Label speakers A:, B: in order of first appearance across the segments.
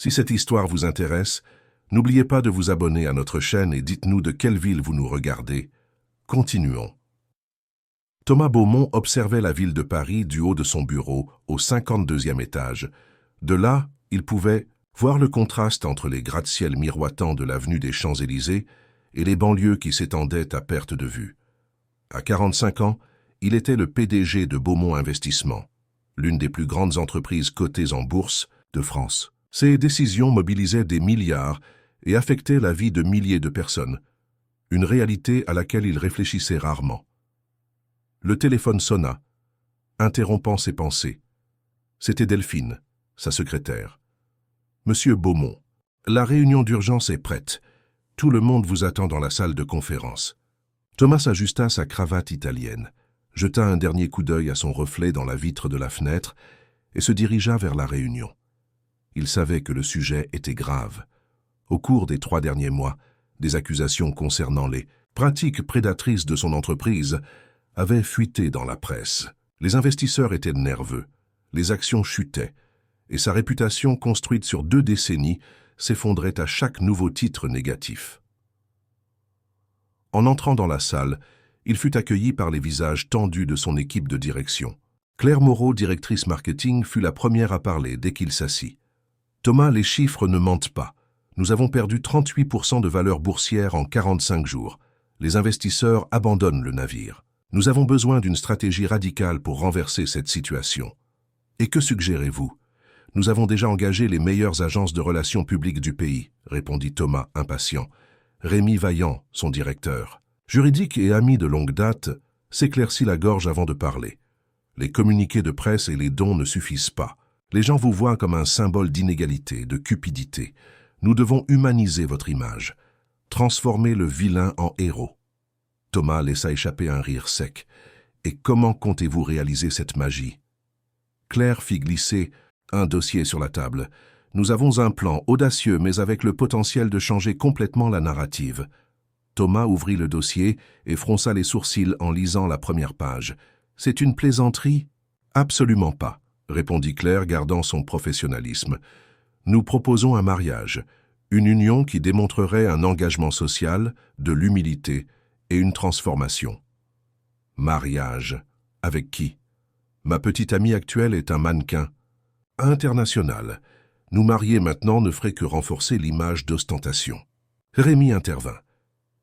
A: Si cette histoire vous intéresse, n'oubliez pas de vous abonner à notre chaîne et dites-nous de quelle ville vous nous regardez. Continuons. Thomas Beaumont observait la ville de Paris du haut de son bureau, au 52e étage. De là, il pouvait voir le contraste entre les gratte-ciel miroitants de l'avenue des Champs-Élysées et les banlieues qui s'étendaient à perte de vue. À 45 ans, il était le PDG de Beaumont Investissement, l'une des plus grandes entreprises cotées en bourse de France. Ses décisions mobilisaient des milliards et affectaient la vie de milliers de personnes, une réalité à laquelle il réfléchissait rarement. Le téléphone sonna, interrompant ses pensées. C'était Delphine, sa secrétaire. « Monsieur Beaumont, la réunion d'urgence est prête. Tout le monde vous attend dans la salle de conférence. » Thomas ajusta sa cravate italienne, jeta un dernier coup d'œil à son reflet dans la vitre de la fenêtre et se dirigea vers la réunion. Il savait que le sujet était grave. Au cours des 3 derniers mois, des accusations concernant les pratiques prédatrices de son entreprise avaient fuité dans la presse. Les investisseurs étaient nerveux, les actions chutaient, et sa réputation construite sur 2 décennies s'effondrait à chaque nouveau titre négatif. En entrant dans la salle, il fut accueilli par les visages tendus de son équipe de direction. Claire Moreau, directrice marketing, fut la première à parler dès qu'il s'assit. « Thomas, les chiffres ne mentent pas. Nous avons perdu 38% de valeur boursière en 45 jours. Les investisseurs abandonnent le navire. Nous avons besoin d'une stratégie radicale pour renverser cette situation. Et que suggérez-vous ? Nous avons déjà engagé les meilleures agences de relations publiques du pays, répondit Thomas, impatient. Rémi Vaillant, son directeur, juridique et ami de longue date, s'éclaircit la gorge avant de parler. Les communiqués de presse et les dons ne suffisent pas. Les gens vous voient comme un symbole d'inégalité, de cupidité. Nous devons humaniser votre image, transformer le vilain en héros. Thomas laissa échapper un rire sec. Et comment comptez-vous réaliser cette magie? Claire fit glisser un dossier sur la table. Nous avons un plan audacieux, mais avec le potentiel de changer complètement la narrative. Thomas ouvrit le dossier et fronça les sourcils en lisant la première page. C'est une plaisanterie? Absolument pas, répondit Claire, gardant son professionnalisme. Nous proposons un mariage, une union qui démontrerait un engagement social, de l'humilité et une transformation. Mariage. Avec qui? Ma petite amie actuelle est un mannequin. International. Nous marier maintenant ne ferait que renforcer l'image d'ostentation. Rémi intervint.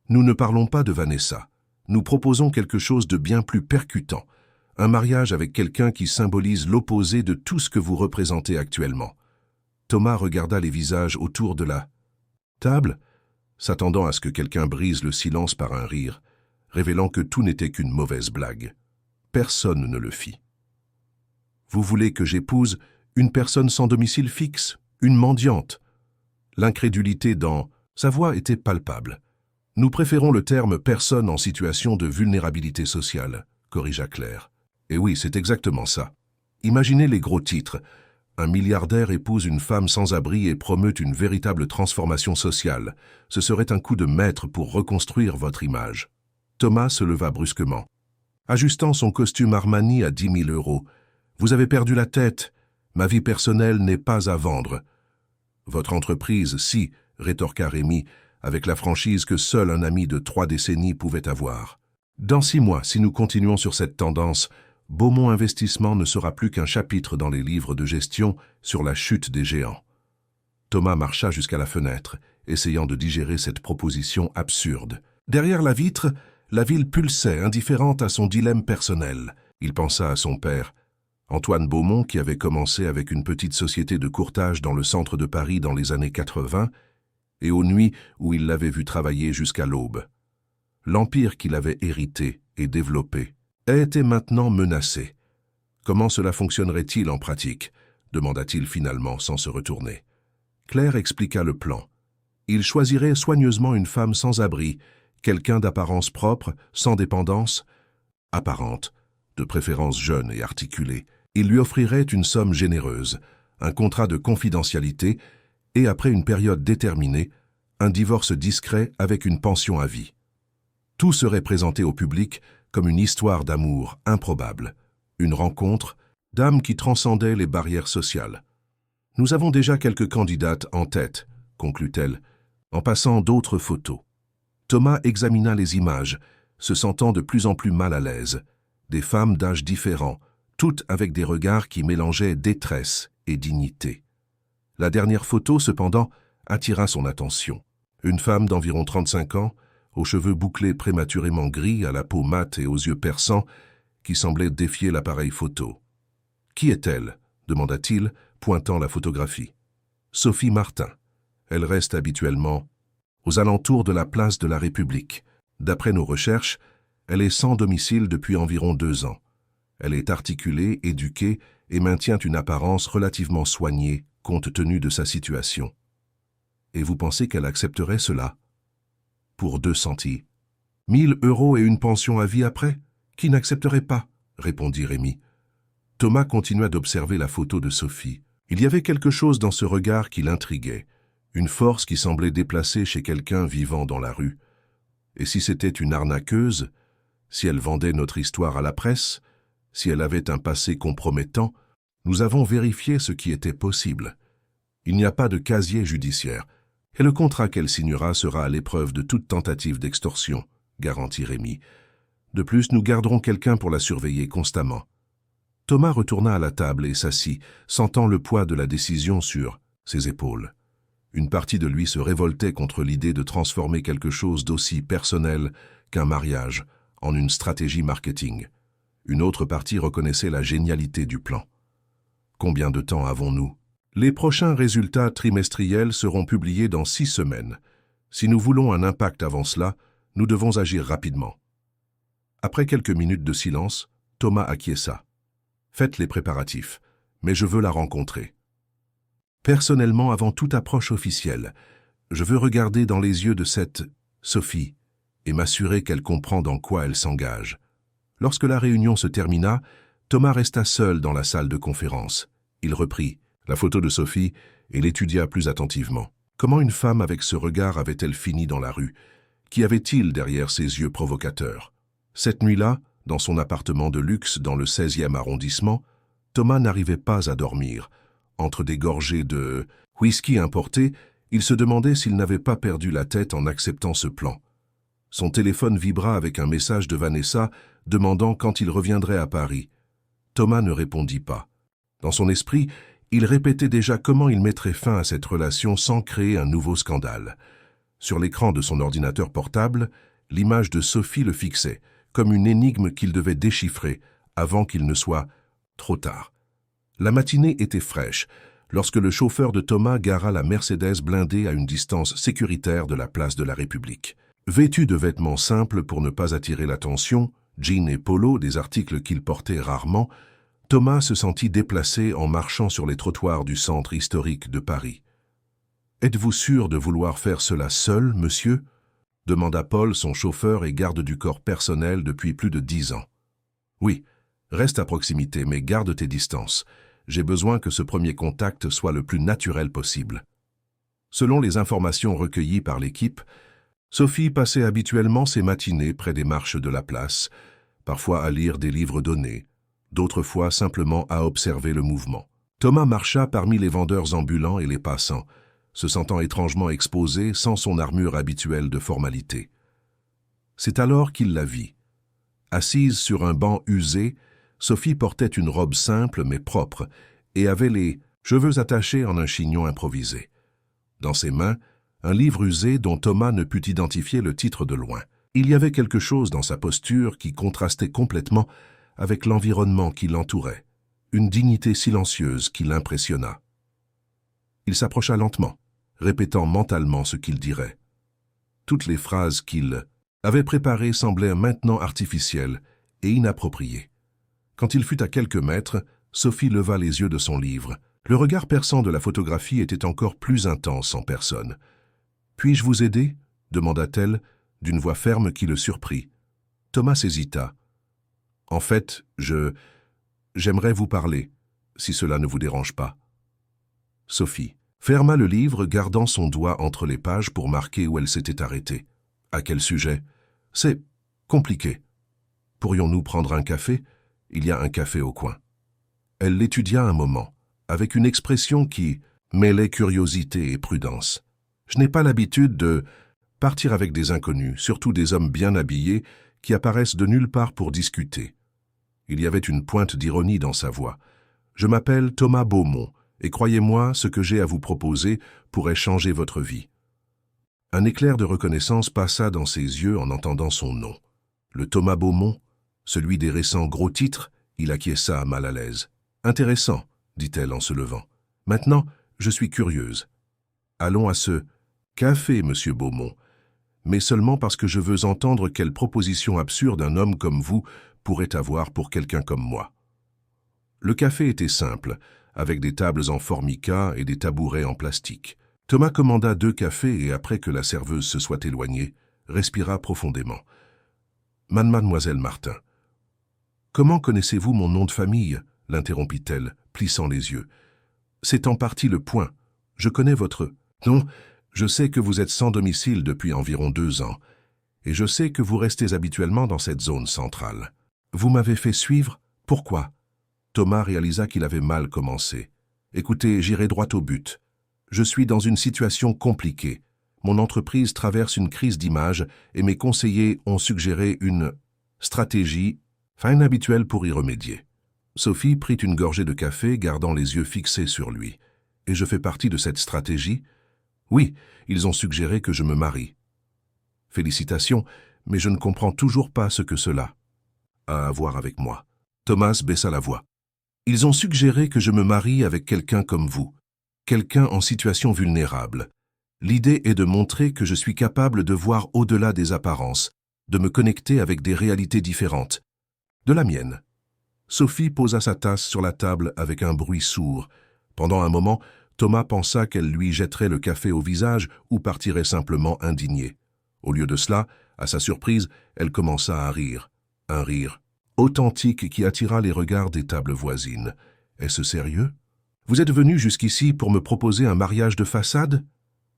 A: Nous ne parlons pas de Vanessa. Nous proposons quelque chose de bien plus percutant. Un mariage avec quelqu'un qui symbolise l'opposé de tout ce que vous représentez actuellement. Thomas regarda les visages autour de la table, s'attendant à ce que quelqu'un brise le silence par un rire, révélant que tout n'était qu'une mauvaise blague. Personne ne le fit. Vous voulez que j'épouse une personne sans domicile fixe, une mendiante? L'incrédulité dans sa voix était palpable. Nous préférons le terme « personne en situation de vulnérabilité sociale », corrigea Claire. Et oui, c'est exactement ça. Imaginez les gros titres. Un milliardaire épouse une femme sans abri et promeut une véritable transformation sociale. Ce serait un coup de maître pour reconstruire votre image. Thomas se leva brusquement. Ajustant son costume Armani à 10 000 €. Vous avez perdu la tête. Ma vie personnelle n'est pas à vendre. Votre entreprise, si, rétorqua Rémi, avec la franchise que seul un ami de 3 décennies pouvait avoir. Dans 6 mois, si nous continuons sur cette tendance, Beaumont Investissement ne sera plus qu'un chapitre dans les livres de gestion sur la chute des géants. Thomas marcha jusqu'à la fenêtre, essayant de digérer cette proposition absurde. Derrière la vitre, la ville pulsait, indifférente à son dilemme personnel. Il pensa à son père, Antoine Beaumont, qui avait commencé avec une petite société de courtage dans le centre de Paris dans les années 80, et aux nuits où il l'avait vu travailler jusqu'à l'aube. L'empire qu'il avait hérité et développé était maintenant menacé. Comment cela fonctionnerait-il en pratique? Demanda-t-il finalement sans se retourner. Claire expliqua le plan. Il choisirait soigneusement une femme sans abri, quelqu'un d'apparence propre, sans dépendance, apparente, de préférence jeune et articulée. Il lui offrirait une somme généreuse, un contrat de confidentialité et, après une période déterminée, un divorce discret avec une pension à vie. Tout serait présenté au public comme une histoire d'amour improbable, une rencontre d'âmes qui transcendaient les barrières sociales. Nous avons déjà quelques candidates en tête, conclut-elle, en passant d'autres photos. Thomas examina les images, se sentant de plus en plus mal à l'aise. Des femmes d'âges différents, toutes avec des regards qui mélangeaient détresse et dignité. La dernière photo, cependant, attira son attention. Une femme d'environ 35 ans, aux cheveux bouclés prématurément gris, à la peau mate et aux yeux perçants, qui semblait défier l'appareil photo. « Qui est-elle » demanda-t-il, pointant la photographie. « Sophie Martin. Elle reste habituellement aux alentours de la place de la République. D'après nos recherches, elle est sans domicile depuis environ 2 ans. Elle est articulée, éduquée et maintient une apparence relativement soignée compte tenu de sa situation. Et vous pensez qu'elle accepterait cela? Pour 2 centimes. 1 000 € et une pension à vie après? Qui n'accepterait pas? Répondit Rémi. Thomas continua d'observer la photo de Sophie. Il y avait quelque chose dans ce regard qui l'intriguait, une force qui semblait déplacée chez quelqu'un vivant dans la rue. Et si c'était une arnaqueuse, si elle vendait notre histoire à la presse, si elle avait un passé compromettant, nous avons vérifié ce qui était possible. Il n'y a pas de casier judiciaire, et le contrat qu'elle signera sera à l'épreuve de toute tentative d'extorsion, garantit Rémi. De plus, nous garderons quelqu'un pour la surveiller constamment. Thomas retourna à la table et s'assit, sentant le poids de la décision sur ses épaules. Une partie de lui se révoltait contre l'idée de transformer quelque chose d'aussi personnel qu'un mariage en une stratégie marketing. Une autre partie reconnaissait la génialité du plan. Combien de temps avons-nous? Les prochains résultats trimestriels seront publiés dans 6 semaines. Si nous voulons un impact avant cela, nous devons agir rapidement. Après quelques minutes de silence, Thomas acquiesça. Faites les préparatifs, mais je veux la rencontrer. Personnellement, avant toute approche officielle, je veux regarder dans les yeux de cette Sophie et m'assurer qu'elle comprend dans quoi elle s'engage. Lorsque la réunion se termina, Thomas resta seul dans la salle de conférence. Il reprit la photo de Sophie et l'étudia plus attentivement. Comment une femme avec ce regard avait-elle fini dans la rue? Qu'y avait-il derrière ses yeux provocateurs? Cette nuit-là, dans son appartement de luxe dans le 16e arrondissement, Thomas n'arrivait pas à dormir. Entre des gorgées de whisky importé, il se demandait s'il n'avait pas perdu la tête en acceptant ce plan. Son téléphone vibra avec un message de Vanessa demandant quand il reviendrait à Paris. Thomas ne répondit pas. Dans son esprit, il répétait déjà comment il mettrait fin à cette relation sans créer un nouveau scandale. Sur l'écran de son ordinateur portable, l'image de Sophie le fixait, comme une énigme qu'il devait déchiffrer avant qu'il ne soit trop tard. La matinée était fraîche, lorsque le chauffeur de Thomas gara la Mercedes blindée à une distance sécuritaire de la place de la République. Vêtu de vêtements simples pour ne pas attirer l'attention, jeans et polo, des articles qu'il portait rarement, Thomas se sentit déplacé en marchant sur les trottoirs du centre historique de Paris. « Êtes-vous sûr de vouloir faire cela seul, monsieur ?» demanda Paul, son chauffeur et garde du corps personnel depuis plus de 10 ans. « Oui, reste à proximité, mais garde tes distances. J'ai besoin que ce premier contact soit le plus naturel possible. » Selon les informations recueillies par l'équipe, Sophie passait habituellement ses matinées près des marches de la place, parfois à lire des livres donnés, d'autres fois simplement à observer le mouvement. Thomas marcha parmi les vendeurs ambulants et les passants, se sentant étrangement exposé sans son armure habituelle de formalité. C'est alors qu'il la vit. Assise sur un banc usé, Sophie portait une robe simple mais propre et avait les cheveux attachés en un chignon improvisé. Dans ses mains, un livre usé dont Thomas ne put identifier le titre de loin. Il y avait quelque chose dans sa posture qui contrastait complètement avec l'environnement qui l'entourait, une dignité silencieuse qui l'impressionna. Il s'approcha lentement, répétant mentalement ce qu'il dirait. Toutes les phrases qu'il avait préparées semblaient maintenant artificielles et inappropriées. Quand il fut à quelques mètres, Sophie leva les yeux de son livre. Le regard perçant de la photographie était encore plus intense en personne. « Puis-je vous aider ?» demanda-t-elle, d'une voix ferme qui le surprit. Thomas hésita. « En fait, j'aimerais vous parler, si cela ne vous dérange pas. » Sophie ferma le livre, gardant son doigt entre les pages pour marquer où elle s'était arrêtée. « À quel sujet ?»« C'est compliqué. Pourrions-nous prendre un café ? Il y a un café au coin. » Elle l'étudia un moment, avec une expression qui mêlait curiosité et prudence. Je n'ai pas l'habitude de partir avec des inconnus, surtout des hommes bien habillés qui apparaissent de nulle part pour discuter. Il y avait une pointe d'ironie dans sa voix. Je m'appelle Thomas Beaumont, et croyez-moi, ce que j'ai à vous proposer pourrait changer votre vie. Un éclair de reconnaissance passa dans ses yeux en entendant son nom. Le Thomas Beaumont, celui des récents gros titres, il acquiesça mal à l'aise. Intéressant, dit-elle en se levant. Maintenant, je suis curieuse. Allons à ce café, monsieur Beaumont, mais seulement parce que je veux entendre quelle proposition absurde un homme comme vous pourrait avoir pour quelqu'un comme moi. Le café était simple, avec des tables en formica et des tabourets en plastique. Thomas commanda 2 cafés et après que la serveuse se soit éloignée, respira profondément. Mademoiselle Martin. Comment connaissez-vous mon nom de famille? L'interrompit-elle, plissant les yeux. C'est en partie le point. Je connais votre... Non, je sais que vous êtes sans domicile depuis environ 2 ans, et je sais que vous restez habituellement dans cette zone centrale. Vous m'avez fait suivre? Pourquoi? Thomas réalisa qu'il avait mal commencé. Écoutez, j'irai droit au but. Je suis dans une situation compliquée. Mon entreprise traverse une crise d'image et mes conseillers ont suggéré une stratégie inhabituelle pour y remédier. Sophie prit une gorgée de café, gardant les yeux fixés sur lui. Et je fais partie de cette stratégie? Oui, ils ont suggéré que je me marie. Félicitations, mais je ne comprends toujours pas ce que cela a à voir avec moi. Thomas baissa la voix. Ils ont suggéré que je me marie avec quelqu'un comme vous, quelqu'un en situation vulnérable. L'idée est de montrer que je suis capable de voir au-delà des apparences, de me connecter avec des réalités différentes. De la mienne. Sophie posa sa tasse sur la table avec un bruit sourd. Pendant un moment, Thomas pensa qu'elle lui jetterait le café au visage ou partirait simplement indignée. Au lieu de cela, à sa surprise, elle commença à rire. Un rire authentique qui attira les regards des tables voisines. Est-ce sérieux? Vous êtes venu jusqu'ici pour me proposer un mariage de façade?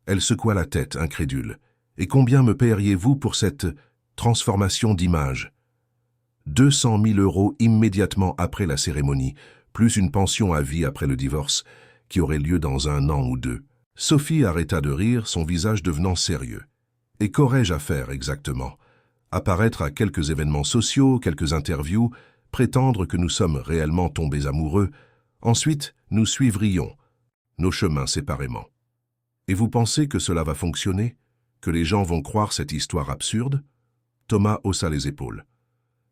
A: Elle secoua la tête, incrédule. Et combien me paieriez-vous pour cette transformation d'image? 200 000 € immédiatement après la cérémonie, plus une pension à vie après le divorce, qui aurait lieu dans 1 an ou 2. Sophie arrêta de rire, son visage devenant sérieux. Et qu'aurais-je à faire exactement? Apparaître à quelques événements sociaux, quelques interviews, prétendre que nous sommes réellement tombés amoureux, ensuite nous suivrions nos chemins séparément. Et vous pensez que cela va fonctionner? Que les gens vont croire cette histoire absurde? Thomas haussa les épaules.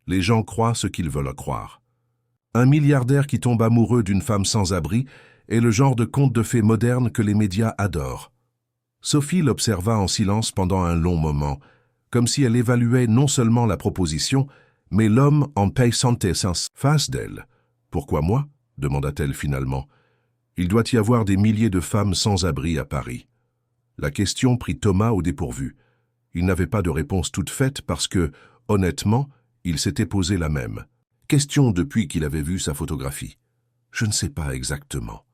A: Les gens croient ce qu'ils veulent croire. Un milliardaire qui tombe amoureux d'une femme sans abri est le genre de conte de fées moderne que les médias adorent. Sophie l'observa en silence pendant un long moment, comme si elle évaluait non seulement la proposition, mais l'homme en paix-santé-sens face d'elle. « Pourquoi moi ?» demanda-t-elle finalement. « Il doit y avoir des milliers de femmes sans abri à Paris. » La question prit Thomas au dépourvu. Il n'avait pas de réponse toute faite parce que, honnêtement, il s'était posé la même question depuis qu'il avait vu sa photographie. « Je ne sais pas exactement.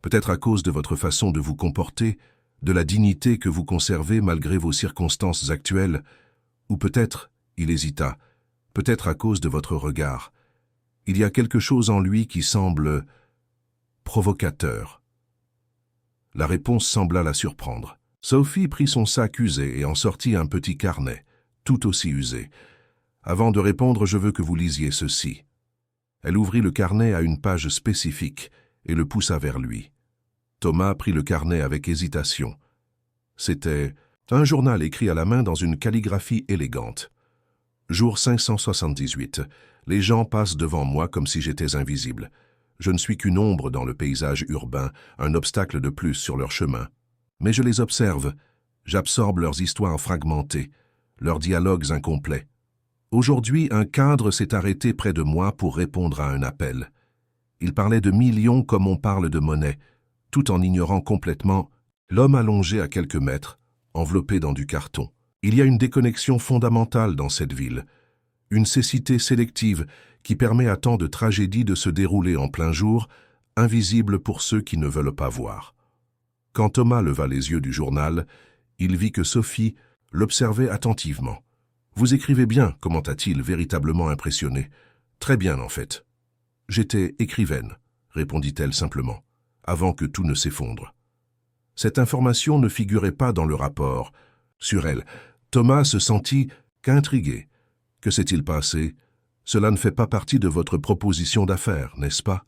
A: Peut-être à cause de votre façon de vous comporter, de la dignité que vous conservez malgré vos circonstances actuelles, ou peut-être, il hésita, peut-être à cause de votre regard. Il y a quelque chose en lui qui semble provocateur. » La réponse sembla la surprendre. Sophie prit son sac usé et en sortit un petit carnet, tout aussi usé. « Avant de répondre, je veux que vous lisiez ceci. » Elle ouvrit le carnet à une page spécifique et le poussa vers lui. Thomas prit le carnet avec hésitation. C'était un journal écrit à la main dans une calligraphie élégante. Jour 578. Les gens passent devant moi comme si j'étais invisible. Je ne suis qu'une ombre dans le paysage urbain, un obstacle de plus sur leur chemin. Mais je les observe. J'absorbe leurs histoires fragmentées, leurs dialogues incomplets. Aujourd'hui, un cadre s'est arrêté près de moi pour répondre à un appel. Il parlait de millions comme on parle de monnaie, tout en ignorant complètement l'homme allongé à quelques mètres, enveloppé dans du carton. Il y a une déconnexion fondamentale dans cette ville, une cécité sélective qui permet à tant de tragédies de se dérouler en plein jour, invisible pour ceux qui ne veulent pas voir. Quand Thomas leva les yeux du journal, il vit que Sophie l'observait attentivement. « Vous écrivez bien » commenta-t-il, véritablement impressionné. « Très bien, en fait. »« J'étais écrivaine » répondit-elle simplement. avant que tout ne s'effondre. Cette information ne figurait pas dans le rapport. Sur elle, Thomas se sentit qu'intrigué. Que s'est-il passé? Cela ne fait pas partie de votre proposition d'affaires, n'est-ce pas?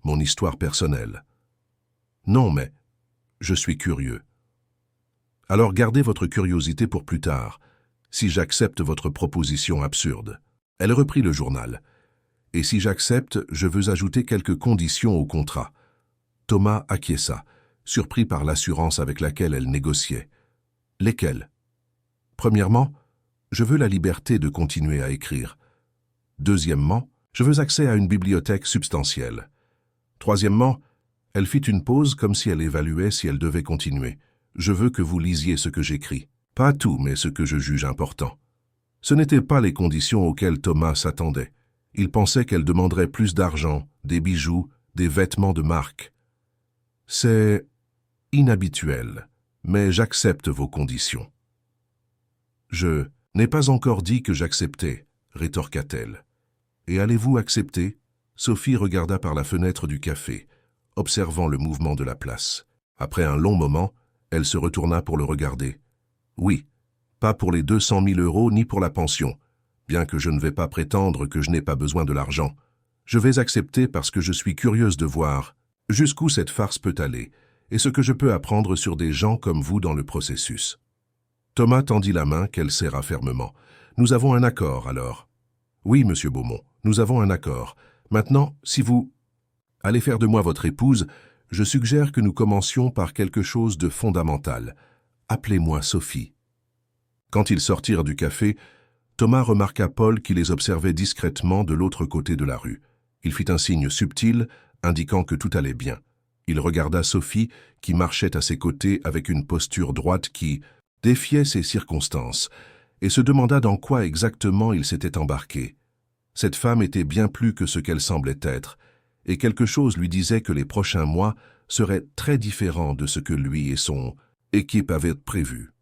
A: Mon histoire personnelle. Non, mais je suis curieux. Alors gardez votre curiosité pour plus tard, si j'accepte votre proposition absurde. Elle reprit le journal. Et si j'accepte, je veux ajouter quelques conditions au contrat. Thomas acquiesça, surpris par l'assurance avec laquelle elle négociait. Lesquelles? Premièrement, je veux la liberté de continuer à écrire. Deuxièmement, je veux accès à une bibliothèque substantielle. Troisièmement, elle fit une pause comme si elle évaluait si elle devait continuer. Je veux que vous lisiez ce que j'écris. Pas tout, mais ce que je juge important. Ce n'étaient pas les conditions auxquelles Thomas s'attendait. Il pensait qu'elle demanderait plus d'argent, des bijoux, des vêtements de marque. C'est inhabituel, mais j'accepte vos conditions. Je n'ai pas encore dit que j'acceptais, rétorqua-t-elle. Et allez-vous accepter? Sophie regarda par la fenêtre du café, observant le mouvement de la place. Après un long moment, elle se retourna pour le regarder. Oui, pas pour les 200 000 € ni pour la pension, bien que je ne vais pas prétendre que je n'ai pas besoin de l'argent. Je vais accepter parce que je suis curieuse de voir jusqu'où cette farce peut aller et ce que je peux apprendre sur des gens comme vous dans le processus. Thomas tendit la main qu'elle serra fermement. Nous avons un accord, alors. Oui, monsieur Beaumont, nous avons un accord. Maintenant, si vous allez faire de moi votre épouse, je suggère que nous commencions par quelque chose de fondamental. Appelez-moi Sophie. Quand ils sortirent du café, Thomas remarqua Paul qui les observait discrètement de l'autre côté de la rue. Il fit un signe subtil, indiquant que tout allait bien. Il regarda Sophie, qui marchait à ses côtés avec une posture droite qui défiait ces circonstances, et se demanda dans quoi exactement il s'était embarqué. Cette femme était bien plus que ce qu'elle semblait être, et quelque chose lui disait que les prochains mois seraient très différents de ce que lui et son équipe avaient prévu.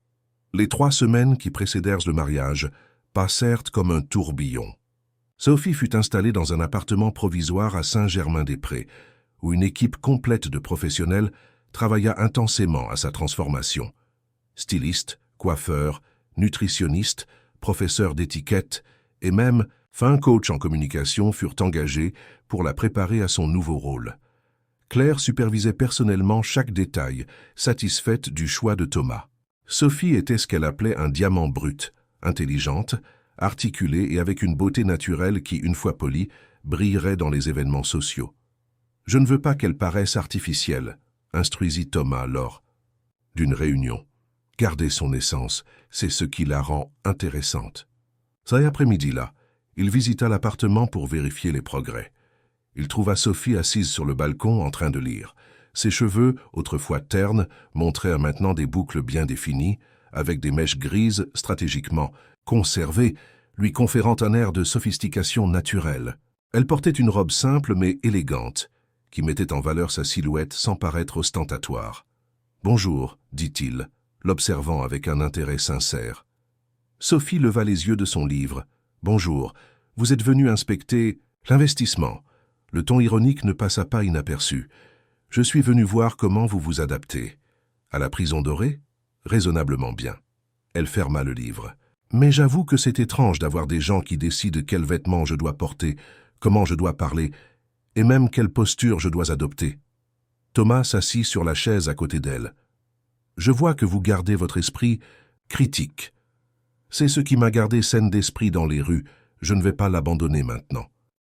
A: Les 3 semaines qui précédèrent le mariage passèrent comme un tourbillon. Sophie fut installée dans un appartement provisoire à Saint-Germain-des-Prés, où une équipe complète de professionnels travailla intensément à sa transformation. Stylistes, coiffeurs, nutritionnistes, professeurs d'étiquette et même fin coach en communication furent engagés pour la préparer à son nouveau rôle. Claire supervisait personnellement chaque détail, satisfaite du choix de Thomas. Sophie était ce qu'elle appelait un diamant brut, intelligente, articulée et avec une beauté naturelle qui, une fois polie, brillerait dans les événements sociaux. « Je ne veux pas qu'elle paraisse artificielle », instruisit Thomas lors d'une réunion. « Gardez son essence, c'est ce qui la rend intéressante. » Cet après-midi-là, il visita l'appartement pour vérifier les progrès. Il trouva Sophie assise sur le balcon en train de lire. Ses cheveux, autrefois ternes, montraient maintenant des boucles bien définies, avec des mèches grises stratégiquement conservées, lui conférant un air de sophistication naturelle. Elle portait une robe simple mais élégante, qui mettait en valeur sa silhouette sans paraître ostentatoire. « Bonjour », dit-il, l'observant avec un intérêt sincère. Sophie leva les yeux de son livre. « Bonjour, vous êtes venu inspecter l'investissement. » Le ton ironique ne passa pas inaperçu. « Je suis venu voir comment vous vous adaptez. À la prison dorée? Raisonnablement bien. » Elle ferma le livre. « Mais j'avoue que c'est étrange d'avoir des gens qui décident quels vêtements je dois porter, comment je dois parler, et même quelle posture je dois adopter. » Thomas s'assit sur la chaise à côté d'elle. « Je vois que vous gardez votre esprit critique. C'est ce qui m'a gardé saine d'esprit dans les rues. Je ne vais pas l'abandonner maintenant. »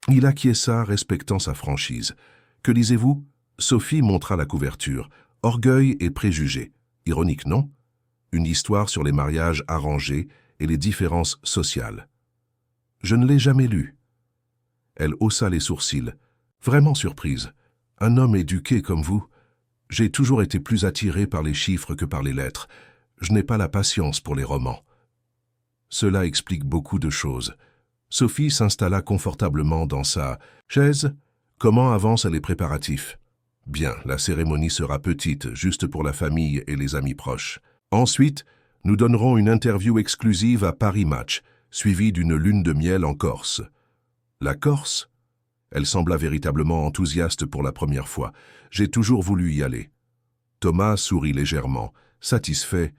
A: Il acquiesça, respectant sa franchise. « Que lisez-vous » Sophie montra la couverture. « Orgueil et préjugés. » Ironique, non? Une histoire sur les mariages arrangés et les différences sociales. « Je ne l'ai jamais lu. » Elle haussa les sourcils. Vraiment surprise. Un homme éduqué comme vous. J'ai toujours été plus attiré par les chiffres que par les lettres. Je n'ai pas la patience pour les romans. Cela explique beaucoup de choses. Sophie s'installa confortablement dans sa chaise. Comment avancent les préparatifs? Bien, la cérémonie sera petite, juste pour la famille et les amis proches. Ensuite, nous donnerons une interview exclusive à Paris Match, suivie d'une lune de miel en Corse. La Corse? Elle sembla véritablement enthousiaste pour la première fois. « J'ai toujours voulu y aller. » Thomas sourit légèrement, satisfait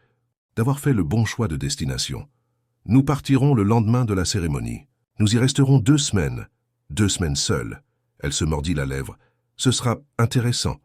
A: d'avoir fait le bon choix de destination. « Nous partirons le lendemain de la cérémonie. Nous y resterons 2 semaines. 2 semaines seules. » Elle se mordit la lèvre. « Ce sera intéressant.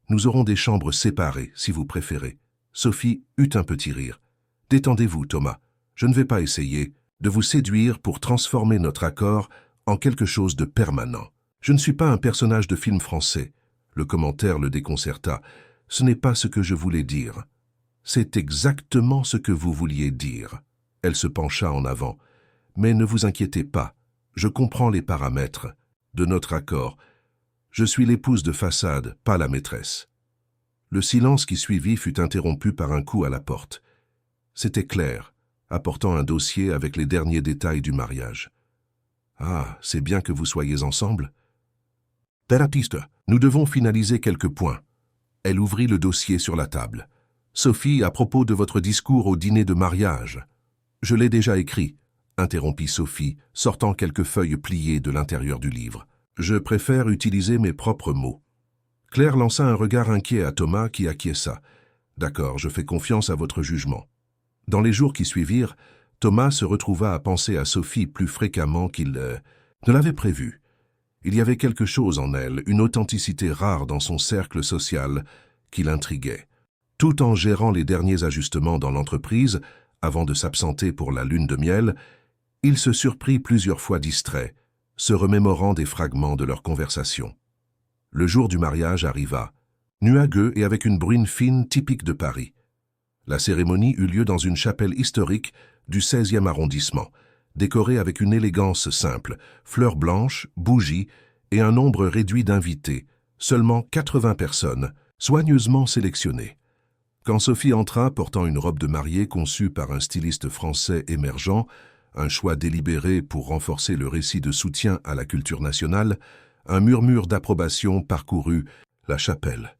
A: Nous aurons des chambres séparées, si vous préférez. » Sophie eut un petit rire. « Détendez-vous, Thomas. Je ne vais pas essayer de vous séduire pour transformer notre accord en quelque chose de permanent. Je ne suis pas un personnage de film français. » Le commentaire le déconcerta. « Ce n'est pas ce que je voulais dire. » « C'est exactement ce que vous vouliez dire. » Elle se pencha en avant. « Mais ne vous inquiétez pas. Je comprends les paramètres de notre accord. Je suis l'épouse de façade, pas la maîtresse. » Le silence qui suivit fut interrompu par un coup à la porte. C'était Claire, apportant un dossier avec les derniers détails du mariage. « Ah, c'est bien que vous soyez ensemble. »« Thérapeute, nous devons finaliser quelques points. » Elle ouvrit le dossier sur la table. « Sophie, à propos de votre discours au dîner de mariage. »« Je l'ai déjà écrit, » interrompit Sophie, sortant quelques feuilles pliées de l'intérieur du livre. « Je préfère utiliser mes propres mots. » Claire lança un regard inquiet à Thomas qui acquiesça. « D'accord, je fais confiance à votre jugement. » Dans les jours qui suivirent, Thomas se retrouva à penser à Sophie plus fréquemment qu'il ne l'avait prévu. Il y avait quelque chose en elle, une authenticité rare dans son cercle social qui l'intriguait. Tout en gérant les derniers ajustements dans l'entreprise, avant de s'absenter pour la lune de miel, il se surprit plusieurs fois distrait, se remémorant des fragments de leur conversation. Le jour du mariage arriva, nuageux et avec une bruine fine typique de Paris. La cérémonie eut lieu dans une chapelle historique du 16e arrondissement, décorée avec une élégance simple, fleurs blanches, bougies et un nombre réduit d'invités, seulement 80 personnes, soigneusement sélectionnées. Quand Sophie entra portant une robe de mariée conçue par un styliste français émergent, un choix délibéré pour renforcer le récit de soutien à la culture nationale, un murmure d'approbation parcourut la chapelle.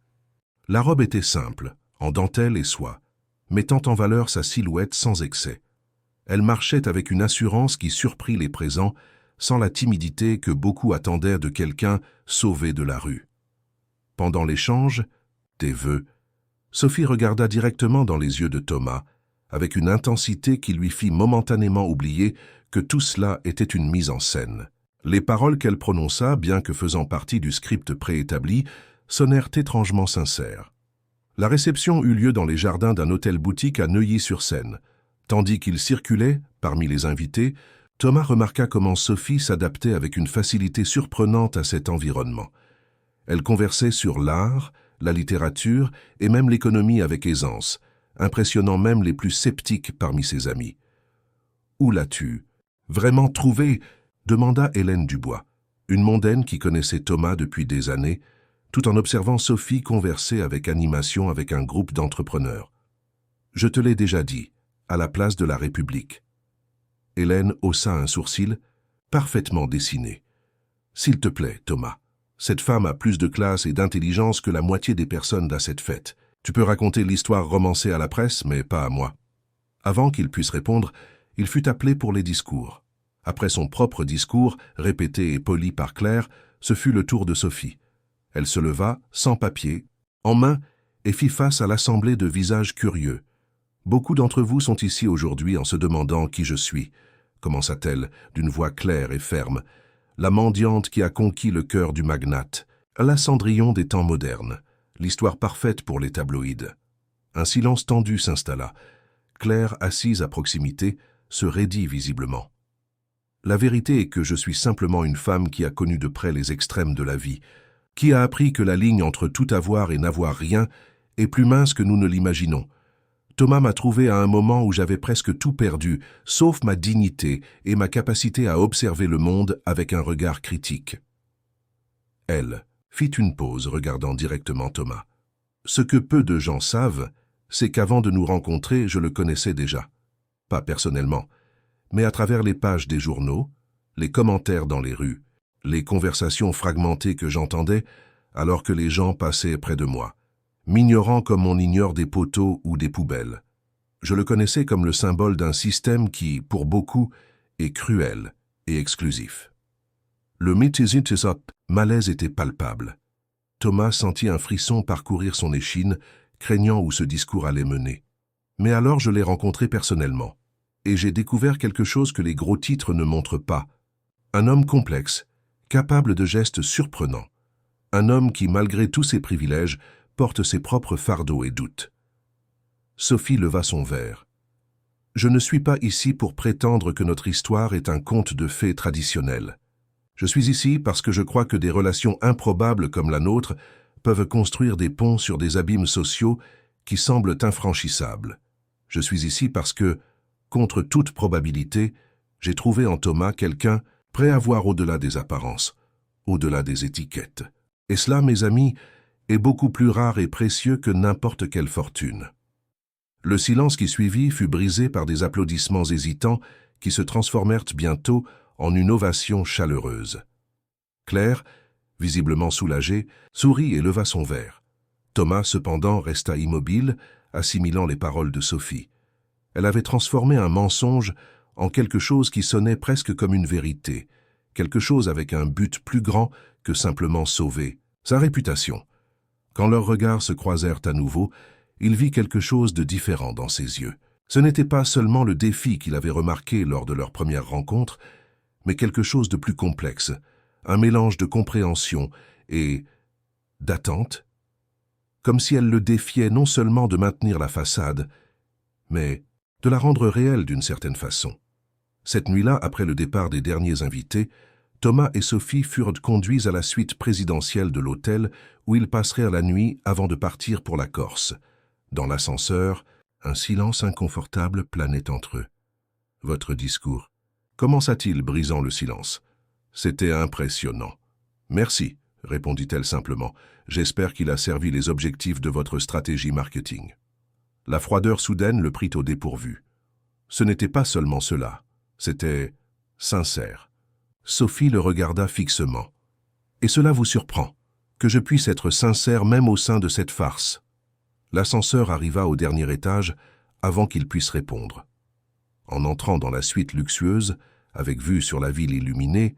A: La robe était simple, en dentelle et soie, mettant en valeur sa silhouette sans excès. Elle marchait avec une assurance qui surprit les présents, sans la timidité que beaucoup attendaient de quelqu'un sauvé de la rue. Pendant l'échange, des vœux, Sophie regarda directement dans les yeux de Thomas, avec une intensité qui lui fit momentanément oublier que tout cela était une mise en scène. Les paroles qu'elle prononça, bien que faisant partie du script préétabli, sonnèrent étrangement sincères. La réception eut lieu dans les jardins d'un hôtel-boutique à Neuilly-sur-Seine. Tandis qu'il circulait, parmi les invités, Thomas remarqua comment Sophie s'adaptait avec une facilité surprenante à cet environnement. Elle conversait sur l'art, la littérature et même l'économie avec aisance, impressionnant même les plus sceptiques parmi ses amis. « Où l'as-tu vraiment trouvé ?» demanda Hélène Dubois, une mondaine qui connaissait Thomas depuis des années, tout en observant Sophie converser avec animation avec un groupe d'entrepreneurs. « Je te l'ai déjà dit, à la place de la République. » Hélène haussa un sourcil, parfaitement dessiné. « S'il te plaît, Thomas, cette femme a plus de classe et d'intelligence que la moitié des personnes à cette fête. Tu peux raconter l'histoire romancée à la presse, mais pas à moi. » Avant qu'il puisse répondre, il fut appelé pour les discours. Après son propre discours, répété et poli par Claire, ce fut le tour de Sophie. Elle se leva, sans papier, en main, et fit face à l'assemblée de visages curieux. « Beaucoup d'entre vous sont ici aujourd'hui en se demandant qui je suis, » commença-t-elle d'une voix claire et ferme. « La mendiante qui a conquis le cœur du magnate, la Cendrillon des temps modernes, l'histoire parfaite pour les tabloïds. » Un silence tendu s'installa. Claire, assise à proximité, se raidit visiblement. « La vérité est que je suis simplement une femme qui a connu de près les extrêmes de la vie, qui a appris que la ligne entre tout avoir et n'avoir rien est plus mince que nous ne l'imaginons. Thomas m'a trouvé à un moment où j'avais presque tout perdu, sauf ma dignité et ma capacité à observer le monde avec un regard critique. » Elle fit une pause, regardant directement Thomas. « Ce que peu de gens savent, c'est qu'avant de nous rencontrer, je le connaissais déjà. Pas personnellement, mais à travers les pages des journaux, les commentaires dans les rues, les conversations fragmentées que j'entendais alors que les gens passaient près de moi, m'ignorant comme on ignore des poteaux ou des poubelles. Je le connaissais comme le symbole d'un système qui, pour beaucoup, est cruel et exclusif. Le malaise était palpable. Thomas sentit un frisson parcourir son échine, craignant où ce discours allait mener. Mais alors je l'ai rencontré personnellement. Et j'ai découvert quelque chose que les gros titres ne montrent pas. Un homme complexe, capable de gestes surprenants. Un homme qui, malgré tous ses privilèges, porte ses propres fardeaux et doutes. Sophie leva son verre. Je ne suis pas ici pour prétendre que notre histoire est un conte de fées traditionnel. Je suis ici parce que je crois que des relations improbables comme la nôtre peuvent construire des ponts sur des abîmes sociaux qui semblent infranchissables. Je suis ici parce que, contre toute probabilité, j'ai trouvé en Thomas quelqu'un prêt à voir au-delà des apparences, au-delà des étiquettes. Et cela, mes amis, est beaucoup plus rare et précieux que n'importe quelle fortune. Le silence qui suivit fut brisé par des applaudissements hésitants qui se transformèrent bientôt en une ovation chaleureuse. Claire, visiblement soulagée, sourit et leva son verre. Thomas, cependant, resta immobile, assimilant les paroles de Sophie. Elle avait transformé un mensonge en quelque chose qui sonnait presque comme une vérité, quelque chose avec un but plus grand que simplement sauver sa réputation. Quand leurs regards se croisèrent à nouveau, il vit quelque chose de différent dans ses yeux. Ce n'était pas seulement le défi qu'il avait remarqué lors de leur première rencontre, mais quelque chose de plus complexe, un mélange de compréhension et d'attente, comme si elle le défiait non seulement de maintenir la façade, mais de la rendre réelle d'une certaine façon. Cette nuit-là, après le départ des derniers invités, Thomas et Sophie furent conduits à la suite présidentielle de l'hôtel où ils passèrent la nuit avant de partir pour la Corse. Dans l'ascenseur, un silence inconfortable planait entre eux. « Votre discours » commença-t-il, brisant le silence. « C'était impressionnant. »« Merci » répondit-elle simplement. « J'espère qu'il a servi les objectifs de votre stratégie marketing. » La froideur soudaine le prit au dépourvu. Ce n'était pas seulement cela, c'était sincère. Sophie le regarda fixement. « Et cela vous surprend, que je puisse être sincère même au sein de cette farce ?» L'ascenseur arriva au dernier étage avant qu'il puisse répondre. En entrant dans la suite luxueuse, avec vue sur la ville illuminée,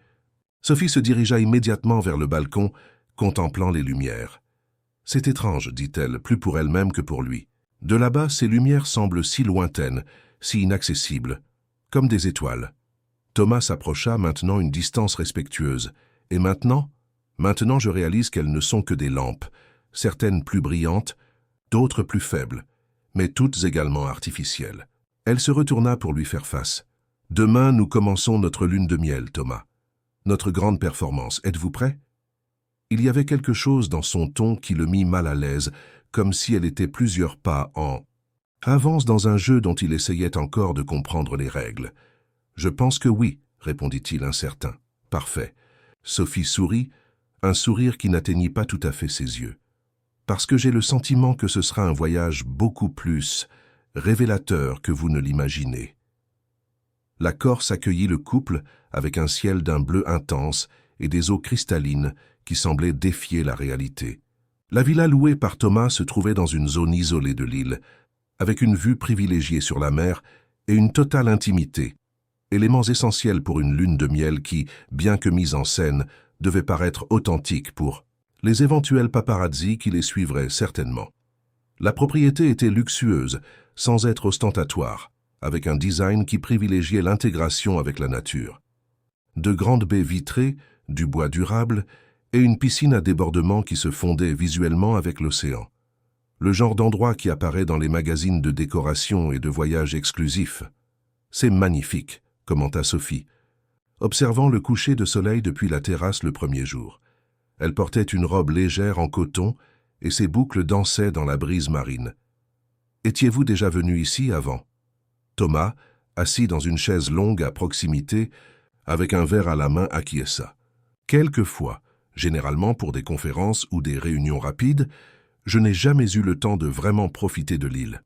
A: Sophie se dirigea immédiatement vers le balcon, contemplant les lumières. « C'est étrange, dit-elle, plus pour elle-même que pour lui. De là-bas, ces lumières semblent si lointaines, si inaccessibles, comme des étoiles. » Thomas s'approcha, maintenant une distance respectueuse. « Et maintenant je réalise qu'elles ne sont que des lampes, certaines plus brillantes, d'autres plus faibles, mais toutes également artificielles. » Elle se retourna pour lui faire face. « Demain, nous commençons notre lune de miel, Thomas. Notre grande performance. Êtes-vous prêt ?» Il y avait quelque chose dans son ton qui le mit mal à l'aise, comme si elle était plusieurs pas en avance dans un jeu dont il essayait encore de comprendre les règles. « Je pense que oui, » répondit-il incertain. « Parfait. » Sophie sourit, un sourire qui n'atteignit pas tout à fait ses yeux. « Parce que j'ai le sentiment que ce sera un voyage beaucoup plus révélateur que vous ne l'imaginez. » La Corse accueillit le couple avec un ciel d'un bleu intense et des eaux cristallines qui semblaient défier la réalité. La villa louée par Thomas se trouvait dans une zone isolée de l'île, avec une vue privilégiée sur la mer et une totale intimité, éléments essentiels pour une lune de miel qui, bien que mise en scène, devait paraître authentique pour les éventuels paparazzi qui les suivraient certainement. La propriété était luxueuse, sans être ostentatoire, avec un design qui privilégiait l'intégration avec la nature. De grandes baies vitrées, du bois durable et une piscine à débordement qui se fondait visuellement avec l'océan. Le genre d'endroit qui apparaît dans les magazines de décoration et de voyages exclusifs. « C'est magnifique », commenta Sophie, observant le coucher de soleil depuis la terrasse le premier jour. Elle portait une robe légère en coton et ses boucles dansaient dans la brise marine. « Étiez-vous déjà venu ici avant ?» Thomas, assis dans une chaise longue à proximité, avec un verre à la main, acquiesça. « Quelquefois, généralement pour des conférences ou des réunions rapides, je n'ai jamais eu le temps de vraiment profiter de l'île. »«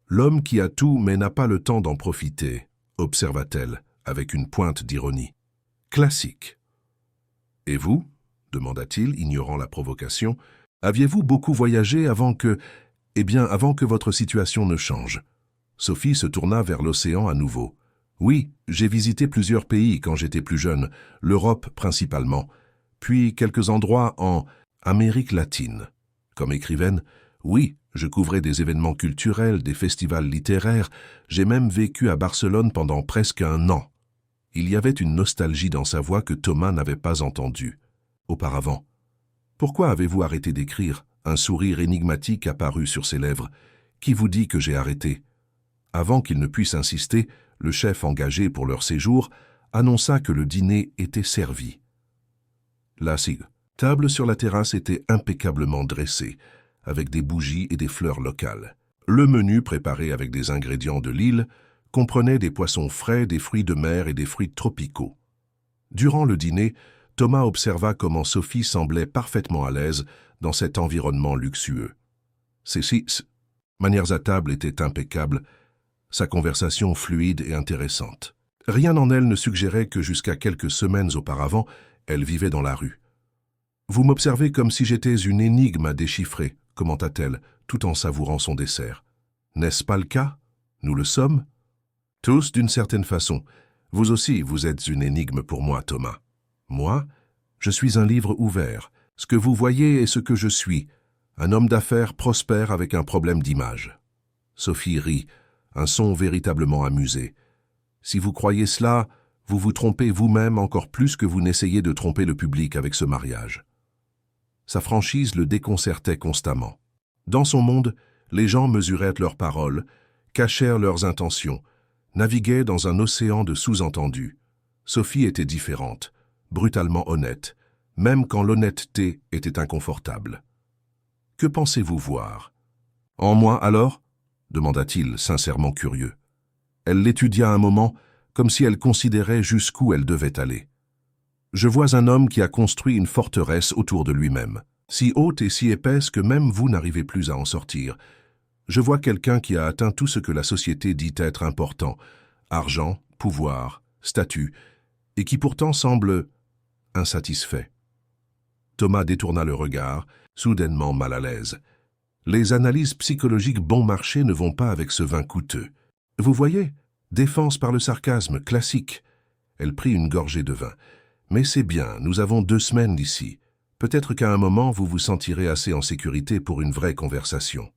A: L'homme qui a tout mais n'a pas le temps d'en profiter, » observa-t-elle, avec une pointe d'ironie. « Classique. »« Et vous ?» demanda-t-il, ignorant la provocation. « Aviez-vous beaucoup voyagé avant que votre situation ne change ?» Sophie se tourna vers l'océan à nouveau. « Oui, j'ai visité plusieurs pays quand j'étais plus jeune, l'Europe principalement, puis quelques endroits en Amérique latine. Comme écrivaine, oui, je couvrais des événements culturels, des festivals littéraires, j'ai même vécu à Barcelone pendant presque un an. Il y avait une nostalgie dans sa voix que Thomas n'avait pas entendue auparavant. Pourquoi avez-vous arrêté d'écrire? Un sourire énigmatique apparut sur ses lèvres. Qui vous dit que j'ai arrêté? Avant qu'il ne puisse insister, le chef engagé pour leur séjour annonça que le dîner était servi. La table sur la terrasse était impeccablement dressée, avec des bougies et des fleurs locales. Le menu, préparé avec des ingrédients de l'île, comprenait des poissons frais, des fruits de mer et des fruits tropicaux. Durant le dîner, Thomas observa comment Sophie semblait parfaitement à l'aise dans cet environnement luxueux. Ses manières à table étaient impeccables, sa conversation fluide et intéressante. Rien en elle ne suggérait que jusqu'à quelques semaines auparavant, elle vivait dans la rue. « Vous m'observez comme si j'étais une énigme à déchiffrer », commenta-t-elle, tout en savourant son dessert. « N'est-ce pas le cas? Nous le sommes? Tous, d'une certaine façon. Vous aussi, vous êtes une énigme pour moi, Thomas. Moi, je suis un livre ouvert. Ce que vous voyez est ce que je suis, un homme d'affaires prospère avec un problème d'image. » Sophie rit, un son véritablement amusé. « Si vous croyez cela, vous vous trompez vous-même encore plus que vous n'essayez de tromper le public avec ce mariage. » Sa franchise le déconcertait constamment. Dans son monde, les gens mesuraient leurs paroles, cachèrent leurs intentions, naviguaient dans un océan de sous-entendus. Sophie était différente, brutalement honnête, même quand l'honnêteté était inconfortable. « Que pensez-vous voir? »« En moi, alors ?» demanda-t-il, sincèrement curieux. Elle l'étudia un moment, comme si elle considérait jusqu'où elle devait aller. « Je vois un homme qui a construit une forteresse autour de lui-même, si haute et si épaisse que même vous n'arrivez plus à en sortir. Je vois quelqu'un qui a atteint tout ce que la société dit être important, argent, pouvoir, statut, et qui pourtant semble insatisfait. » Thomas détourna le regard, soudainement mal à l'aise. Les analyses psychologiques bon marché ne vont pas avec ce vin coûteux. Vous voyez, défense par le sarcasme, classique. Elle prit une gorgée de vin. Mais c'est bien, nous avons 2 semaines d'ici. Peut-être qu'à un moment, vous vous sentirez assez en sécurité pour une vraie conversation.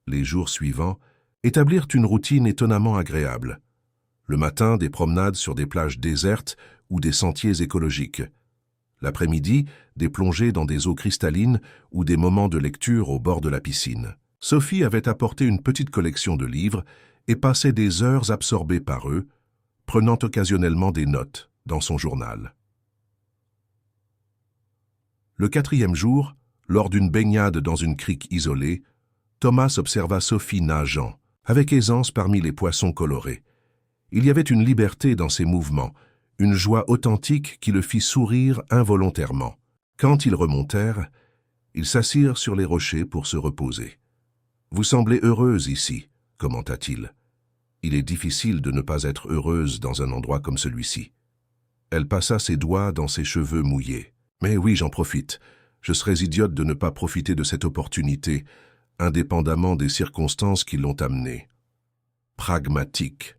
A: Les jours suivants établirent une routine étonnamment agréable. Le matin, des promenades sur des plages désertes ou des sentiers écologiques. L'après-midi, des plongées dans des eaux cristallines ou des moments de lecture au bord de la piscine. Sophie avait apporté une petite collection de livres et passait des heures absorbées par eux, prenant occasionnellement des notes dans son journal. Le 4e jour, lors d'une baignade dans une crique isolée, Thomas observa Sophie nageant, avec aisance parmi les poissons colorés. Il y avait une liberté dans ses mouvements, une joie authentique qui le fit sourire involontairement. Quand ils remontèrent, ils s'assirent sur les rochers pour se reposer. « Vous semblez heureuse ici », commenta-t-il. « Il est difficile de ne pas être heureuse dans un endroit comme celui-ci. » Elle passa ses doigts dans ses cheveux mouillés. « Mais oui, j'en profite. Je serais idiote de ne pas profiter de cette opportunité, indépendamment des circonstances qui l'ont amenée. » Pragmatique,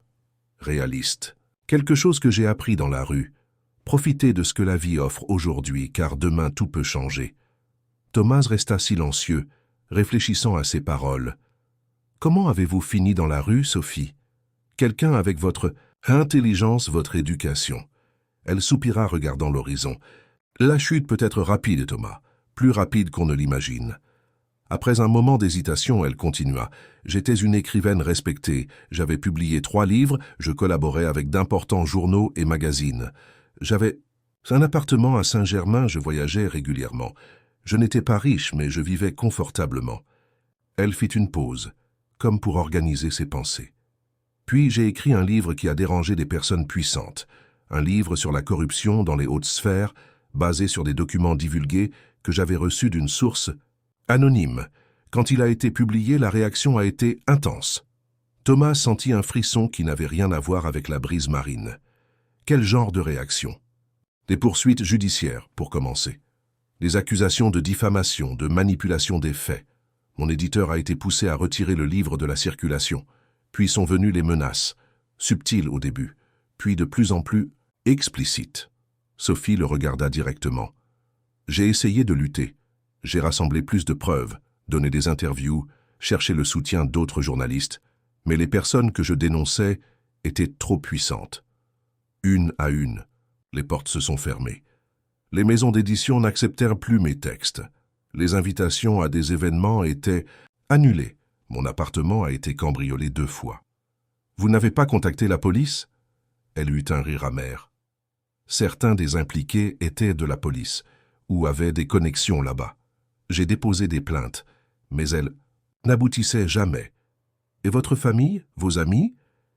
A: réaliste. Quelque chose que j'ai appris dans la rue. Profitez de ce que la vie offre aujourd'hui, car demain tout peut changer. Thomas resta silencieux, réfléchissant à ses paroles. Comment avez-vous fini dans la rue, Sophie? Quelqu'un avec votre intelligence, votre éducation. Elle soupira regardant l'horizon. La chute peut être rapide, Thomas, plus rapide qu'on ne l'imagine. Après un moment d'hésitation, elle continua. J'étais une écrivaine respectée. J'avais publié 3 livres, je collaborais avec d'importants journaux et magazines. J'avais un appartement à Saint-Germain, je voyageais régulièrement. Je n'étais pas riche, mais je vivais confortablement. Elle fit une pause, comme pour organiser ses pensées. Puis j'ai écrit un livre qui a dérangé des personnes puissantes. Un livre sur la corruption dans les hautes sphères, basé sur des documents divulgués que j'avais reçus d'une source anonyme. Quand il a été publié, la réaction a été intense. Thomas sentit un frisson qui n'avait rien à voir avec la brise marine. Quel genre de réaction? Des poursuites judiciaires, pour commencer. Des accusations de diffamation, de manipulation des faits. Mon éditeur a été poussé à retirer le livre de la circulation. Puis sont venues les menaces, subtiles au début. puis de plus en plus explicite. Sophie le regarda directement. J'ai essayé de lutter. J'ai rassemblé plus de preuves, donné des interviews, cherché le soutien d'autres journalistes, mais les personnes que je dénonçais étaient trop puissantes. Une à une, les portes se sont fermées. Les maisons d'édition n'acceptèrent plus mes textes. Les invitations à des événements étaient annulées. Mon appartement a été cambriolé 2 fois. Vous n'avez pas contacté la police? Elle eut un rire amer. Certains des impliqués étaient de la police ou avaient des connexions là-bas. J'ai déposé des plaintes, mais elles n'aboutissaient jamais. Et votre famille, vos amis?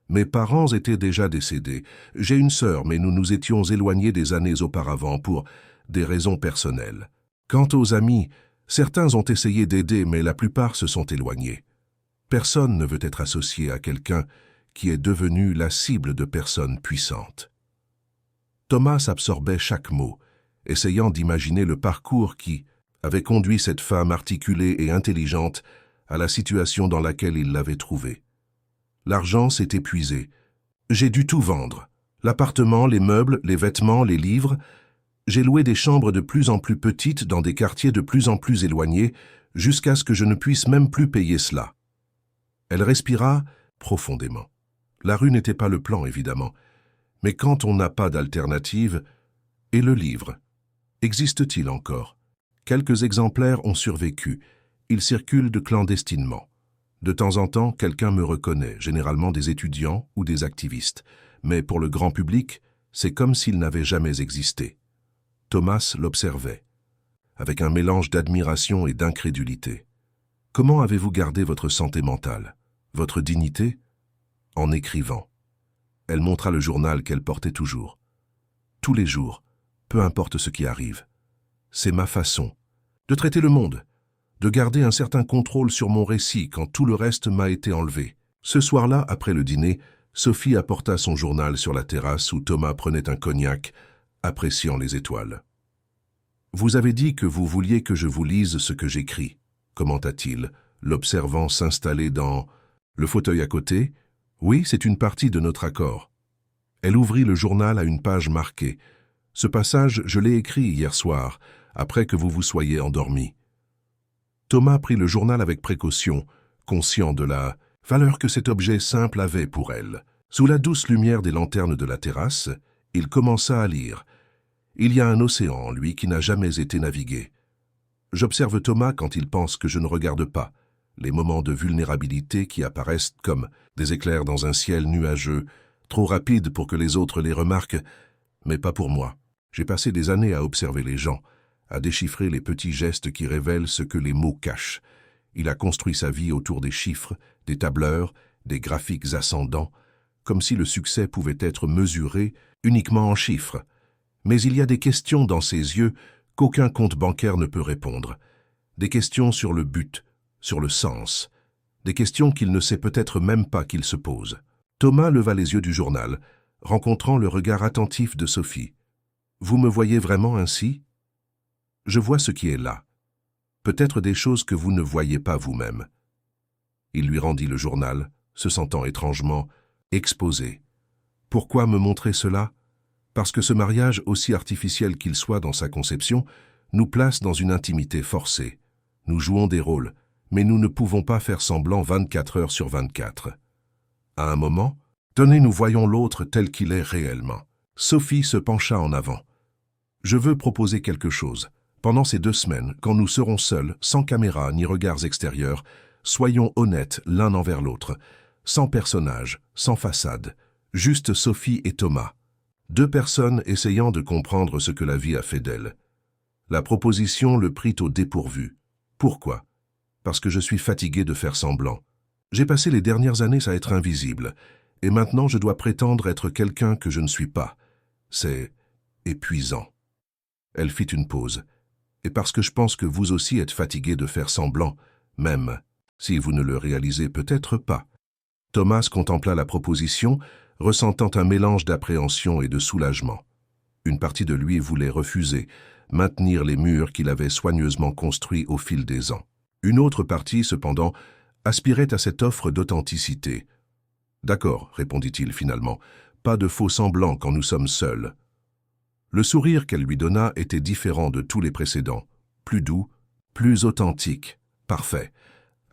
A: Mes parents étaient déjà décédés. J'ai une sœur, mais nous nous étions éloignés des années auparavant pour des raisons personnelles. Quant aux amis, certains ont essayé d'aider, mais la plupart se sont éloignés. Personne ne veut être associé à quelqu'un qui est devenu la cible de personnes puissantes. Thomas absorbait chaque mot, essayant d'imaginer le parcours qui avait conduit cette femme articulée et intelligente à la situation dans laquelle il l'avait trouvée. L'argent s'est épuisé. J'ai dû tout vendre. L'appartement, les meubles, les vêtements, les livres. J'ai loué des chambres de plus en plus petites dans des quartiers de plus en plus éloignés, jusqu'à ce que je ne puisse même plus payer cela. Elle respira profondément. La rue n'était pas le plan, évidemment. Mais quand on n'a pas d'alternative, et le livre, existe-t-il encore? Quelques exemplaires ont survécu. Ils circulent clandestinement. De temps en temps, quelqu'un me reconnaît, généralement des étudiants ou des activistes. Mais pour le grand public, c'est comme s'ils n'avaient jamais existé. Thomas l'observait, avec un mélange d'admiration et d'incrédulité. Comment avez-vous gardé votre santé mentale, votre dignité? En écrivant. Elle montra le journal qu'elle portait toujours. Tous les jours, peu importe ce qui arrive. C'est ma façon de traiter le monde, de garder un certain contrôle sur mon récit quand tout le reste m'a été enlevé. Ce soir-là, après le dîner, Sophie apporta son journal sur la terrasse où Thomas prenait un cognac, appréciant les étoiles. « Vous avez dit que vous vouliez que je vous lise ce que j'écris, » commenta-t-il, l'observant s'installer dans le fauteuil à côté. « Oui, c'est une partie de notre accord. » Elle ouvrit le journal à une page marquée. « Ce passage, je l'ai écrit hier soir, après que vous vous soyez endormi. » Thomas prit le journal avec précaution, conscient de la valeur que cet objet simple avait pour elle. Sous la douce lumière des lanternes de la terrasse, il commença à lire. Il y a un océan en lui qui n'a jamais été navigué. J'observe Thomas quand il pense que je ne regarde pas, les moments de vulnérabilité qui apparaissent comme des éclairs dans un ciel nuageux, trop rapides pour que les autres les remarquent, mais pas pour moi. J'ai passé des années à observer les gens, à déchiffrer les petits gestes qui révèlent ce que les mots cachent. Il a construit sa vie autour des chiffres, des tableurs, des graphiques ascendants, comme si le succès pouvait être mesuré uniquement en chiffres. Mais il y a des questions dans ses yeux qu'aucun compte bancaire ne peut répondre. Des questions sur le but, sur le sens. Des questions qu'il ne sait peut-être même pas qu'il se pose. Thomas leva les yeux du journal, rencontrant le regard attentif de Sophie. « Vous me voyez vraiment ainsi? Je vois ce qui est là. Peut-être des choses que vous ne voyez pas vous-même. » Il lui rendit le journal, se sentant étrangement exposé. « Pourquoi me montrer cela? Parce que ce mariage, aussi artificiel qu'il soit dans sa conception, nous place dans une intimité forcée. Nous jouons des rôles, mais nous ne pouvons pas faire semblant 24 heures sur 24. À un moment, tenez, nous voyons l'autre tel qu'il est réellement. » Sophie se pencha en avant. « Je veux proposer quelque chose. Pendant ces 2 semaines, quand nous serons seuls, sans caméra ni regards extérieurs, soyons honnêtes l'un envers l'autre, sans personnage, sans façade, juste Sophie et Thomas. 2 personnes essayant de comprendre ce que la vie a fait d'elles. » La proposition le prit au dépourvu. Pourquoi? Parce que je suis fatigué de faire semblant. J'ai passé les dernières années à être invisible, et maintenant je dois prétendre être quelqu'un que je ne suis pas. C'est épuisant. Elle fit une pause. Et parce que je pense que vous aussi êtes fatigué de faire semblant, même si vous ne le réalisez peut-être pas. Thomas contempla la proposition, ressentant un mélange d'appréhension et de soulagement. Une partie de lui voulait refuser, maintenir les murs qu'il avait soigneusement construits au fil des ans. Une autre partie, cependant, aspirait à cette offre d'authenticité. « D'accord, répondit-il finalement, Pas de faux semblants quand nous sommes seuls. Le sourire qu'elle lui donna était différent de tous les précédents. Plus doux, plus authentique. Parfait.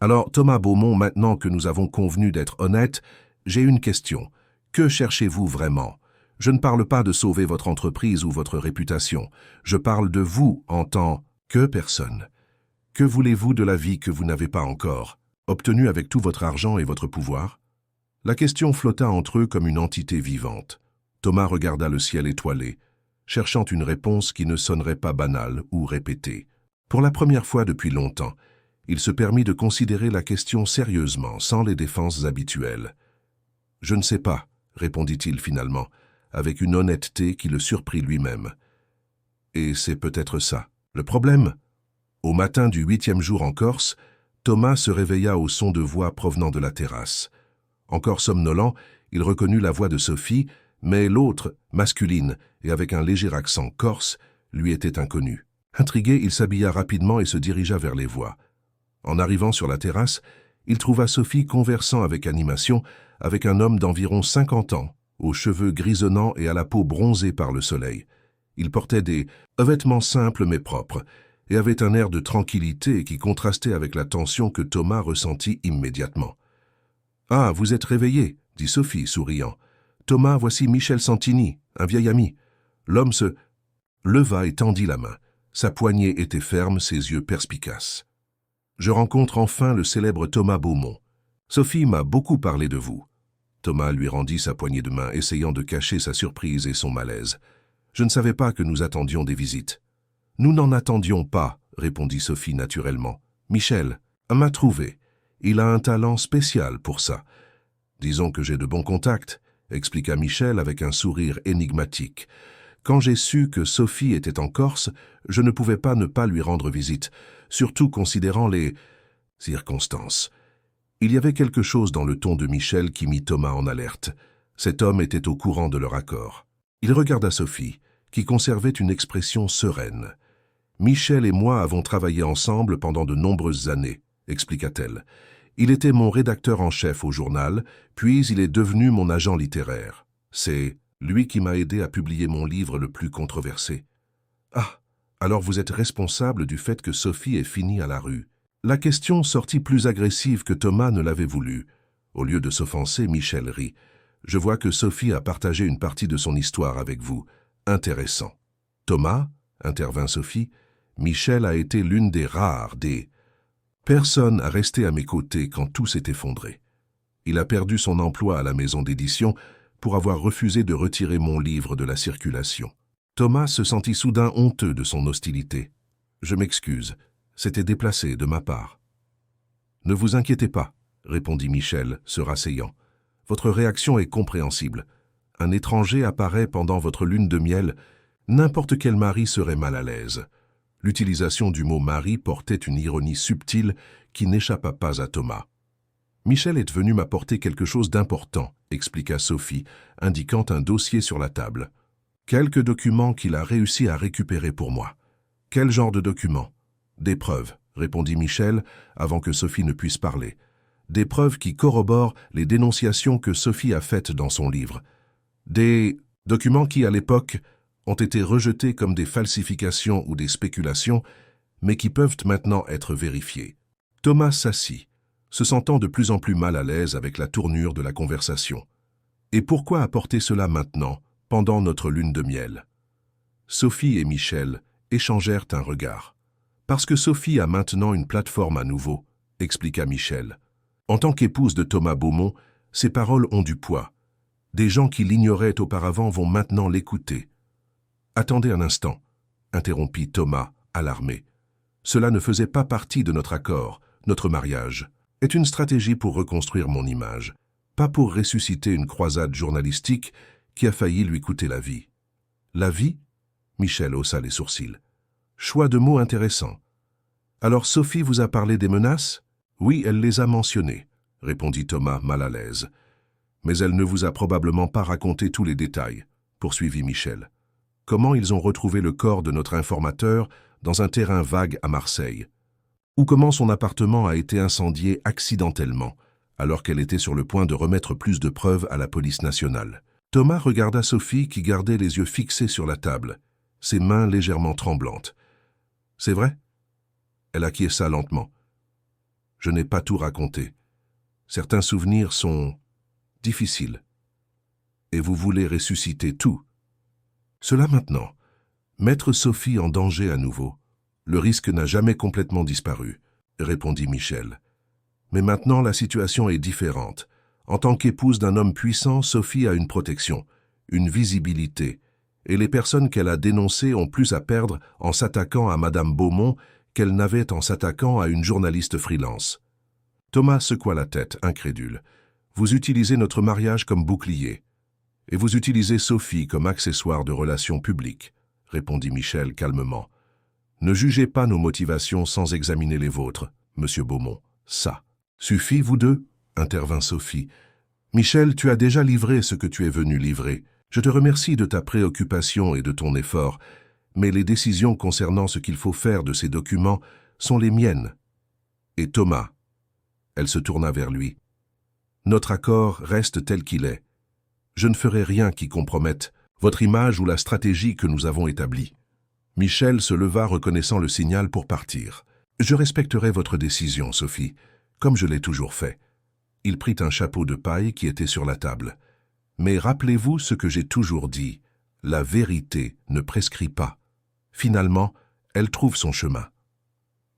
A: Alors, Thomas Beaumont, maintenant que nous avons convenu d'être honnêtes, j'ai une question. Que cherchez-vous vraiment? Je ne parle pas de sauver votre entreprise ou votre réputation. Je parle de vous en tant que personne. Que voulez-vous de la vie que vous n'avez pas encore, obtenue avec tout votre argent et votre pouvoir? La question flotta entre eux comme une entité vivante. Thomas regarda le ciel étoilé, cherchant une réponse qui ne sonnerait pas banale ou répétée. Pour la première fois depuis longtemps, il se permit de considérer la question sérieusement, sans les défenses habituelles. « Je ne sais pas », répondit-il finalement, avec une honnêteté qui le surprit lui-même. « Et c'est peut-être ça. Le problème ?» Au matin du 8e jour en Corse, Thomas se réveilla au son de voix provenant de la terrasse. Encore somnolent, il reconnut la voix de Sophie, mais l'autre, masculine et avec un léger accent corse, lui était inconnue. Intrigué, il s'habilla rapidement et se dirigea vers les voix. En arrivant sur la terrasse, il trouva Sophie conversant avec animation avec un homme d'environ 50 ans, aux cheveux grisonnants et à la peau bronzée par le soleil. Il portait des vêtements simples mais propres et avait un air de tranquillité qui contrastait avec la tension que Thomas ressentit immédiatement. « Ah, vous êtes réveillé » dit Sophie, souriant. « Thomas, voici Michel Santini, un vieil ami. » L'homme se leva et tendit la main. Sa poignée était ferme, ses yeux perspicaces. « Je rencontre enfin le célèbre Thomas Beaumont. Sophie m'a beaucoup parlé de vous. » Thomas lui rendit sa poignée de main, essayant de cacher sa surprise et son malaise. « Je ne savais pas que nous attendions des visites. »« Nous n'en attendions pas, » répondit Sophie naturellement. « Michel m'a trouvé. Il a un talent spécial pour ça. »« Disons que j'ai de bons contacts, » expliqua Michel avec un sourire énigmatique. « Quand j'ai su que Sophie était en Corse, je ne pouvais pas ne pas lui rendre visite, surtout considérant les circonstances. » Il y avait quelque chose dans le ton de Michel qui mit Thomas en alerte. Cet homme était au courant de leur accord. Il regarda Sophie, qui conservait une expression sereine. « Michel et moi avons travaillé ensemble pendant de nombreuses années, » expliqua-t-elle. « Il était mon rédacteur en chef au journal, puis il est devenu mon agent littéraire. C'est lui qui m'a aidé à publier mon livre le plus controversé. »« Ah, alors vous êtes responsable du fait que Sophie ait fini à la rue. » La question sortit plus agressive que Thomas ne l'avait voulu. Au lieu de s'offenser, Michel rit. « Je vois que Sophie a partagé une partie de son histoire avec vous. Intéressant. »« Thomas, » intervint Sophie, « Michel a été l'une des rares, des personnes à rester à mes côtés quand tout s'est effondré. Il a perdu son emploi à la maison d'édition pour avoir refusé de retirer mon livre de la circulation. » Thomas se sentit soudain honteux de son hostilité. « Je m'excuse. C'était déplacé de ma part. »« Ne vous inquiétez pas, » répondit Michel, se rasseyant. « Votre réaction est compréhensible. Un étranger apparaît pendant votre lune de miel. N'importe quel mari serait mal à l'aise. » L'utilisation du mot « mari » portait une ironie subtile qui n'échappa pas à Thomas. « Michel est venu m'apporter quelque chose d'important, » expliqua Sophie, indiquant un dossier sur la table. « Quelques documents qu'il a réussi à récupérer pour moi. »« Quel genre de documents ?»« Des preuves, » répondit Michel, avant que Sophie ne puisse parler. « Des preuves qui corroborent les dénonciations que Sophie a faites dans son livre. Des documents qui, à l'époque, ont été rejetés comme des falsifications ou des spéculations, mais qui peuvent maintenant être vérifiés. » Thomas s'assit, se sentant de plus en plus mal à l'aise avec la tournure de la conversation. « Et pourquoi apporter cela maintenant, pendant notre lune de miel ?» Sophie et Michel échangèrent un regard. « Parce que Sophie a maintenant une plateforme à nouveau, » expliqua Michel. « En tant qu'épouse de Thomas Beaumont, ses paroles ont du poids. Des gens qui l'ignoraient auparavant vont maintenant l'écouter. »« Attendez un instant, » interrompit Thomas, alarmé. « Cela ne faisait pas partie de notre accord, notre mariage. Est une stratégie pour reconstruire mon image, pas pour ressusciter une croisade journalistique qui a failli lui coûter la vie. »« La vie ?» Michel haussa les sourcils. « Choix de mots intéressant. Alors Sophie vous a parlé des menaces ? » ?»« Oui, elle les a mentionnées, » répondit Thomas mal à l'aise. « Mais elle ne vous a probablement pas raconté tous les détails, » poursuivit Michel. « Comment ils ont retrouvé le corps de notre informateur dans un terrain vague à Marseille ? Ou comment son appartement a été incendié accidentellement, alors qu'elle était sur le point de remettre plus de preuves à la police nationale. Thomas regarda Sophie qui gardait les yeux fixés sur la table, ses mains légèrement tremblantes. « C'est vrai ?» Elle acquiesça lentement. « Je n'ai pas tout raconté. Certains souvenirs sont difficiles. Et vous voulez ressusciter tout. Cela maintenant. Mettre Sophie en danger à nouveau. Le risque n'a jamais complètement disparu, répondit Michel. Mais maintenant la situation est différente. En tant qu'épouse d'un homme puissant, Sophie a une protection, une visibilité, et les personnes qu'elle a dénoncées ont plus à perdre en s'attaquant à Madame Beaumont qu'elle n'avait en s'attaquant à une journaliste freelance. Thomas secoua la tête, incrédule. Vous utilisez notre mariage comme bouclier, et vous utilisez Sophie comme accessoire de relations publiques, répondit Michel calmement. Ne jugez pas nos motivations sans examiner les vôtres, Monsieur Beaumont. Ça suffit, vous deux, intervint Sophie. Michel, tu as déjà livré ce que tu es venu livrer. Je te remercie de ta préoccupation et de ton effort, mais les décisions concernant ce qu'il faut faire de ces documents sont les miennes. Et Thomas, elle se tourna vers lui, notre accord reste tel qu'il est. Je ne ferai rien qui compromette votre image ou la stratégie que nous avons établie. Michel se leva reconnaissant le signal pour partir. Je respecterai votre décision, Sophie, comme je l'ai toujours fait. Il prit un chapeau de paille qui était sur la table. Mais rappelez-vous ce que j'ai toujours dit, la vérité ne prescrit pas. Finalement, elle trouve son chemin.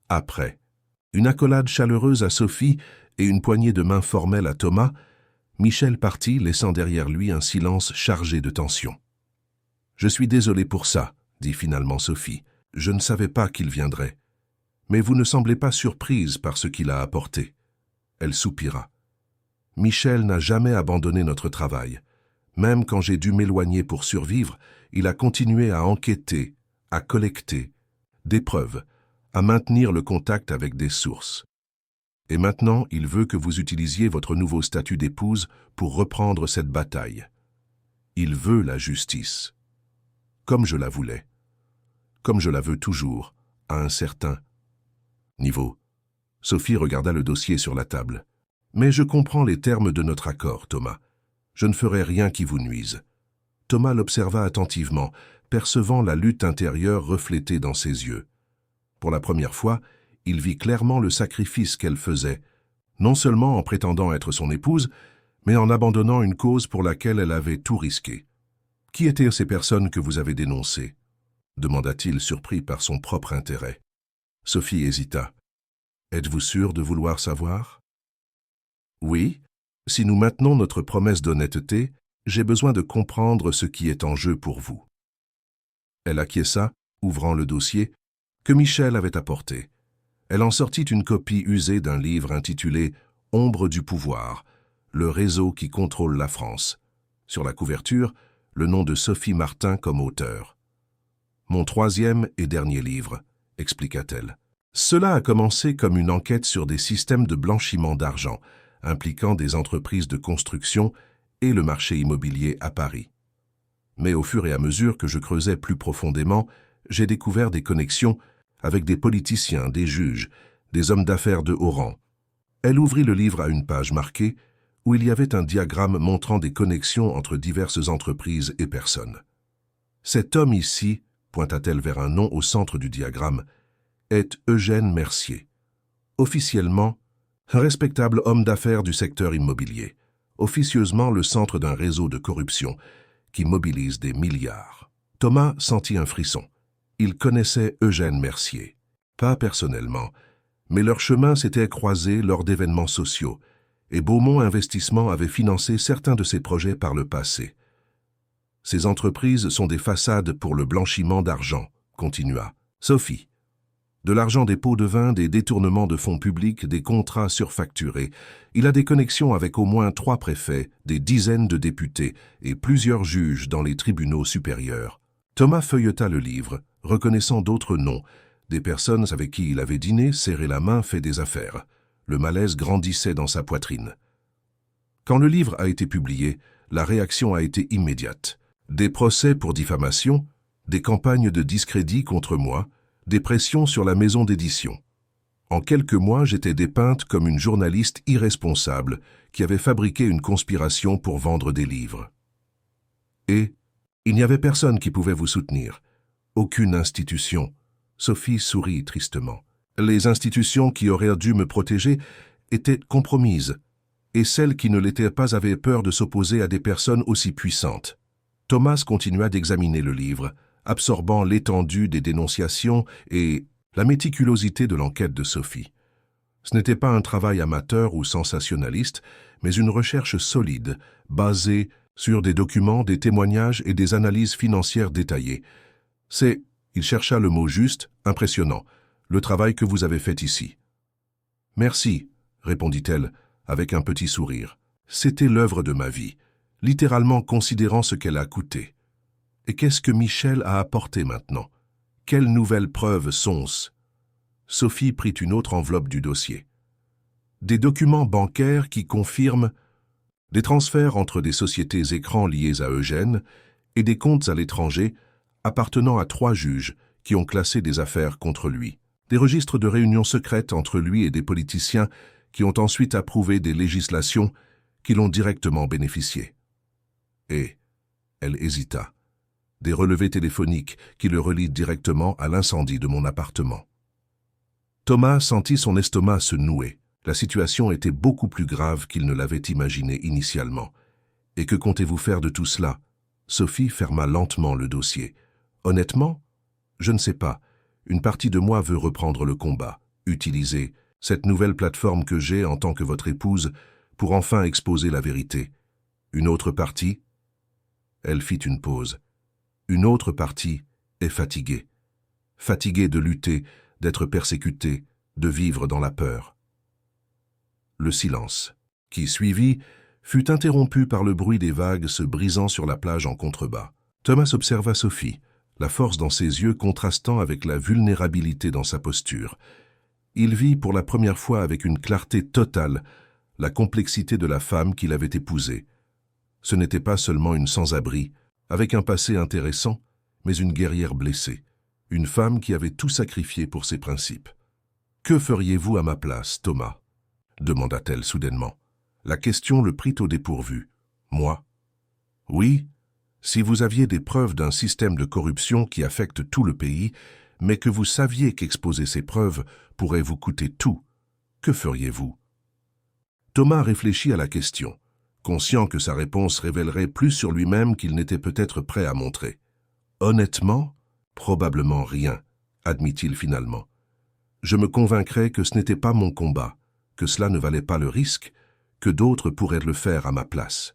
A: Après, une accolade chaleureuse à Sophie et une poignée de main formelle à Thomas, Michel partit, laissant derrière lui un silence chargé de tension. « Je suis désolé pour ça, » dit finalement Sophie. « Je ne savais pas qu'il viendrait. Mais vous ne semblez pas surprise par ce qu'il a apporté. » Elle soupira. « Michel n'a jamais abandonné notre travail. Même quand j'ai dû m'éloigner pour survivre, il a continué à enquêter, à collecter des preuves, à maintenir le contact avec des sources. Et maintenant, il veut que vous utilisiez votre nouveau statut d'épouse pour reprendre cette bataille. Il veut la justice. Comme je la voulais. Comme je la veux toujours, à un certain niveau. » Sophie regarda le dossier sur la table. « Mais je comprends les termes de notre accord, Thomas. Je ne ferai rien qui vous nuise. » Thomas l'observa attentivement, percevant la lutte intérieure reflétée dans ses yeux. Pour la première fois, il vit clairement le sacrifice qu'elle faisait, non seulement en prétendant être son épouse, mais en abandonnant une cause pour laquelle elle avait tout risqué. « Qui étaient ces personnes que vous avez dénoncées ?» demanda-t-il, surpris par son propre intérêt. Sophie hésita. « Êtes-vous sûr de vouloir savoir ?»« Oui, si nous maintenons notre promesse d'honnêteté, j'ai besoin de comprendre ce qui est en jeu pour vous. » Elle acquiesça, ouvrant le dossier, que Michel avait apporté. Elle en sortit une copie usée d'un livre intitulé « Ombre du pouvoir, le réseau qui contrôle la France ». Sur la couverture, le nom de Sophie Martin comme auteur. « Mon troisième et dernier livre », expliqua-t-elle. Cela a commencé comme une enquête sur des systèmes de blanchiment d'argent, impliquant des entreprises de construction et le marché immobilier à Paris. Mais au fur et à mesure que je creusais plus profondément, j'ai découvert des connexions avec des politiciens, des juges, des hommes d'affaires de haut rang. Elle ouvrit le livre à une page marquée où il y avait un diagramme montrant des connexions entre diverses entreprises et personnes. Cet homme ici, pointa-t-elle vers un nom au centre du diagramme, est Eugène Mercier. Officiellement, un respectable homme d'affaires du secteur immobilier, officieusement le centre d'un réseau de corruption qui mobilise des milliards. Thomas sentit un frisson. Il connaissait Eugène Mercier. Pas personnellement, mais leurs chemins s'étaient croisés lors d'événements sociaux, et Beaumont Investissement avait financé certains de ses projets par le passé. Ces entreprises sont des façades pour le blanchiment d'argent, continua Sophie. De l'argent des pots de vin, des détournements de fonds publics, des contrats surfacturés. Il a des connexions avec au moins 3 préfets, des dizaines de députés et plusieurs juges dans les tribunaux supérieurs. Thomas feuilleta le livre, reconnaissant d'autres noms, des personnes avec qui il avait dîné, serré la main, fait des affaires. Le malaise grandissait dans sa poitrine. Quand le livre a été publié, la réaction a été immédiate. Des procès pour diffamation, des campagnes de discrédit contre moi, des pressions sur la maison d'édition. En quelques mois, j'étais dépeinte comme une journaliste irresponsable qui avait fabriqué une conspiration pour vendre des livres. Et il n'y avait personne qui pouvait vous soutenir. Aucune institution. Sophie sourit tristement. Les institutions qui auraient dû me protéger étaient compromises, et celles qui ne l'étaient pas avaient peur de s'opposer à des personnes aussi puissantes. Thomas continua d'examiner le livre, absorbant l'étendue des dénonciations et la méticulosité de l'enquête de Sophie. Ce n'était pas un travail amateur ou sensationnaliste, mais une recherche solide, basée sur des documents, des témoignages et des analyses financières détaillées. C'est, il chercha le mot juste, impressionnant, le travail que vous avez fait ici. Merci, répondit-elle, avec un petit sourire. C'était l'œuvre de ma vie, littéralement considérant ce qu'elle a coûté. Et qu'est-ce que Michel a apporté maintenant? Quelles nouvelles preuves sont-ce? Sophie prit une autre enveloppe du dossier. Des documents bancaires qui confirment des transferts entre des sociétés écrans liées à Eugène et des comptes à l'étranger appartenant à 3 juges qui ont classé des affaires contre lui. Des registres de réunions secrètes entre lui et des politiciens qui ont ensuite approuvé des législations qui l'ont directement bénéficié. Et elle hésita. Des relevés téléphoniques qui le relient directement à l'incendie de mon appartement. Thomas sentit son estomac se nouer. La situation était beaucoup plus grave qu'il ne l'avait imaginé initialement. Et que comptez-vous faire de tout cela? Sophie ferma lentement le dossier. Honnêtement, je ne sais pas. Une partie de moi veut reprendre le combat, utiliser cette nouvelle plateforme que j'ai en tant que votre épouse pour enfin exposer la vérité. Une autre partie? Elle fit une pause. Une autre partie est fatiguée. Fatiguée de lutter, d'être persécutée, de vivre dans la peur. Le silence, qui suivit, fut interrompu par le bruit des vagues se brisant sur la plage en contrebas. Thomas observa Sophie, la force dans ses yeux contrastant avec la vulnérabilité dans sa posture. Il vit pour la première fois avec une clarté totale la complexité de la femme qu'il avait épousée. Ce n'était pas seulement une sans-abri, avec un passé intéressant, mais une guerrière blessée, une femme qui avait tout sacrifié pour ses principes. « Que feriez-vous à ma place, Thomas ?» demanda-t-elle soudainement. La question le prit au dépourvu. « Moi ?» ?»« Oui, si vous aviez des preuves d'un système de corruption qui affecte tout le pays, mais que vous saviez qu'exposer ces preuves pourrait vous coûter tout, que feriez-vous » Thomas réfléchit à la question, conscient que sa réponse révélerait plus sur lui-même qu'il n'était peut-être prêt à montrer. « Honnêtement, probablement rien, admit-il finalement. Je me convaincrais que ce n'était pas mon combat, que cela ne valait pas le risque, que d'autres pourraient le faire à ma place. »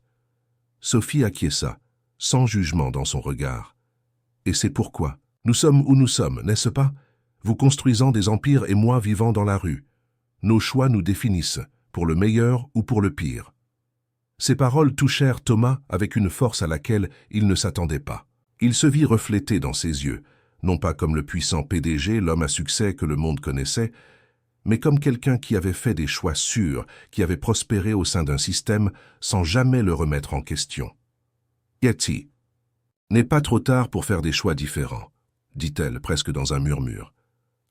A: Sophie acquiesça, sans jugement dans son regard. « Et c'est pourquoi. Nous sommes où nous sommes, n'est-ce pas? Vous construisant des empires et moi vivant dans la rue. Nos choix nous définissent, pour le meilleur ou pour le pire. » Ces paroles touchèrent Thomas avec une force à laquelle il ne s'attendait pas. Il se vit reflété dans ses yeux, non pas comme le puissant PDG, l'homme à succès que le monde connaissait, mais comme quelqu'un qui avait fait des choix sûrs, qui avait prospéré au sein d'un système sans jamais le remettre en question. « Yeti, n'est pas trop tard pour faire des choix différents, » dit-elle presque dans un murmure.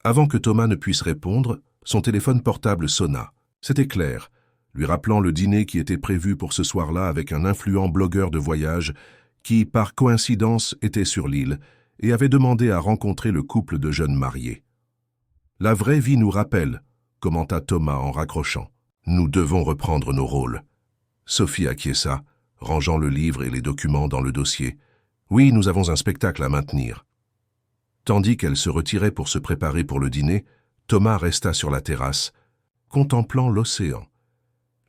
A: Avant que Thomas ne puisse répondre, son téléphone portable sonna. C'était Claire, lui rappelant le dîner qui était prévu pour ce soir-là avec un influent blogueur de voyage qui, par coïncidence, était sur l'île et avait demandé à rencontrer le couple de jeunes mariés. « La vraie vie nous rappelle, » commenta Thomas en raccrochant. « Nous devons reprendre nos rôles. » Sophie acquiesça, rangeant le livre et les documents dans le dossier. « Oui, nous avons un spectacle à maintenir. » Tandis qu'elle se retirait pour se préparer pour le dîner, Thomas resta sur la terrasse, contemplant l'océan.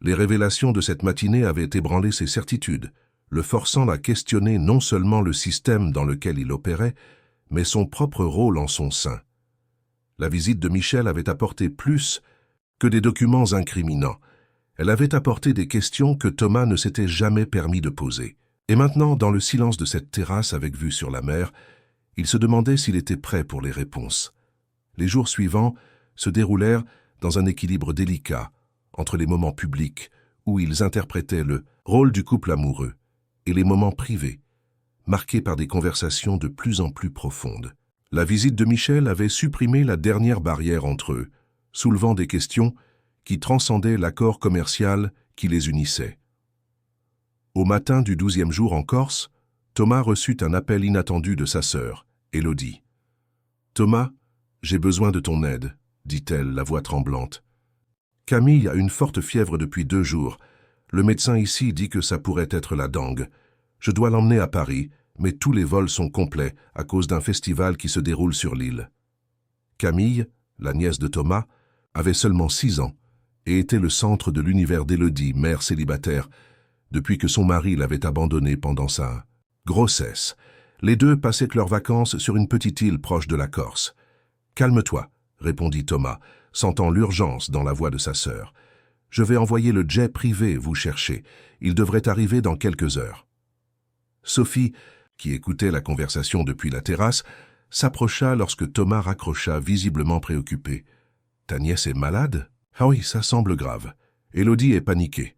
A: Les révélations de cette matinée avaient ébranlé ses certitudes, le forçant à questionner non seulement le système dans lequel il opérait, mais son propre rôle en son sein. La visite de Michel avait apporté plus que des documents incriminants. Elle avait apporté des questions que Thomas ne s'était jamais permis de poser. Et maintenant, dans le silence de cette terrasse avec vue sur la mer, il se demandait s'il était prêt pour les réponses. Les jours suivants se déroulèrent dans un équilibre délicat entre les moments publics où ils interprétaient le rôle du couple amoureux et les moments privés, marqués par des conversations de plus en plus profondes. La visite de Michel avait supprimé la dernière barrière entre eux, soulevant des questions qui transcendaient l'accord commercial qui les unissait. Au matin du 12e jour en Corse, Thomas reçut un appel inattendu de sa sœur, Élodie. « Thomas, j'ai besoin de ton aide, » dit-elle, la voix tremblante. « Camille a une forte fièvre depuis 2 jours. Le médecin ici dit que ça pourrait être la dengue. Je dois l'emmener à Paris, mais tous les vols sont complets à cause d'un festival qui se déroule sur l'île. » Camille, la nièce de Thomas, avait seulement 6 ans et était le centre de l'univers d'Élodie, mère célibataire, depuis que son mari l'avait abandonnée pendant sa grossesse. Les deux passaient leurs vacances sur une petite île proche de la Corse. « Calme-toi, » répondit Thomas, sentant l'urgence dans la voix de sa sœur. « Je vais envoyer le jet privé vous chercher. Il devrait arriver dans quelques heures. » Sophie, qui écoutait la conversation depuis la terrasse, s'approcha lorsque Thomas raccrocha, visiblement préoccupé. « Ta nièce est malade ? » ?»« Ah oui, ça semble grave. » Élodie est paniquée.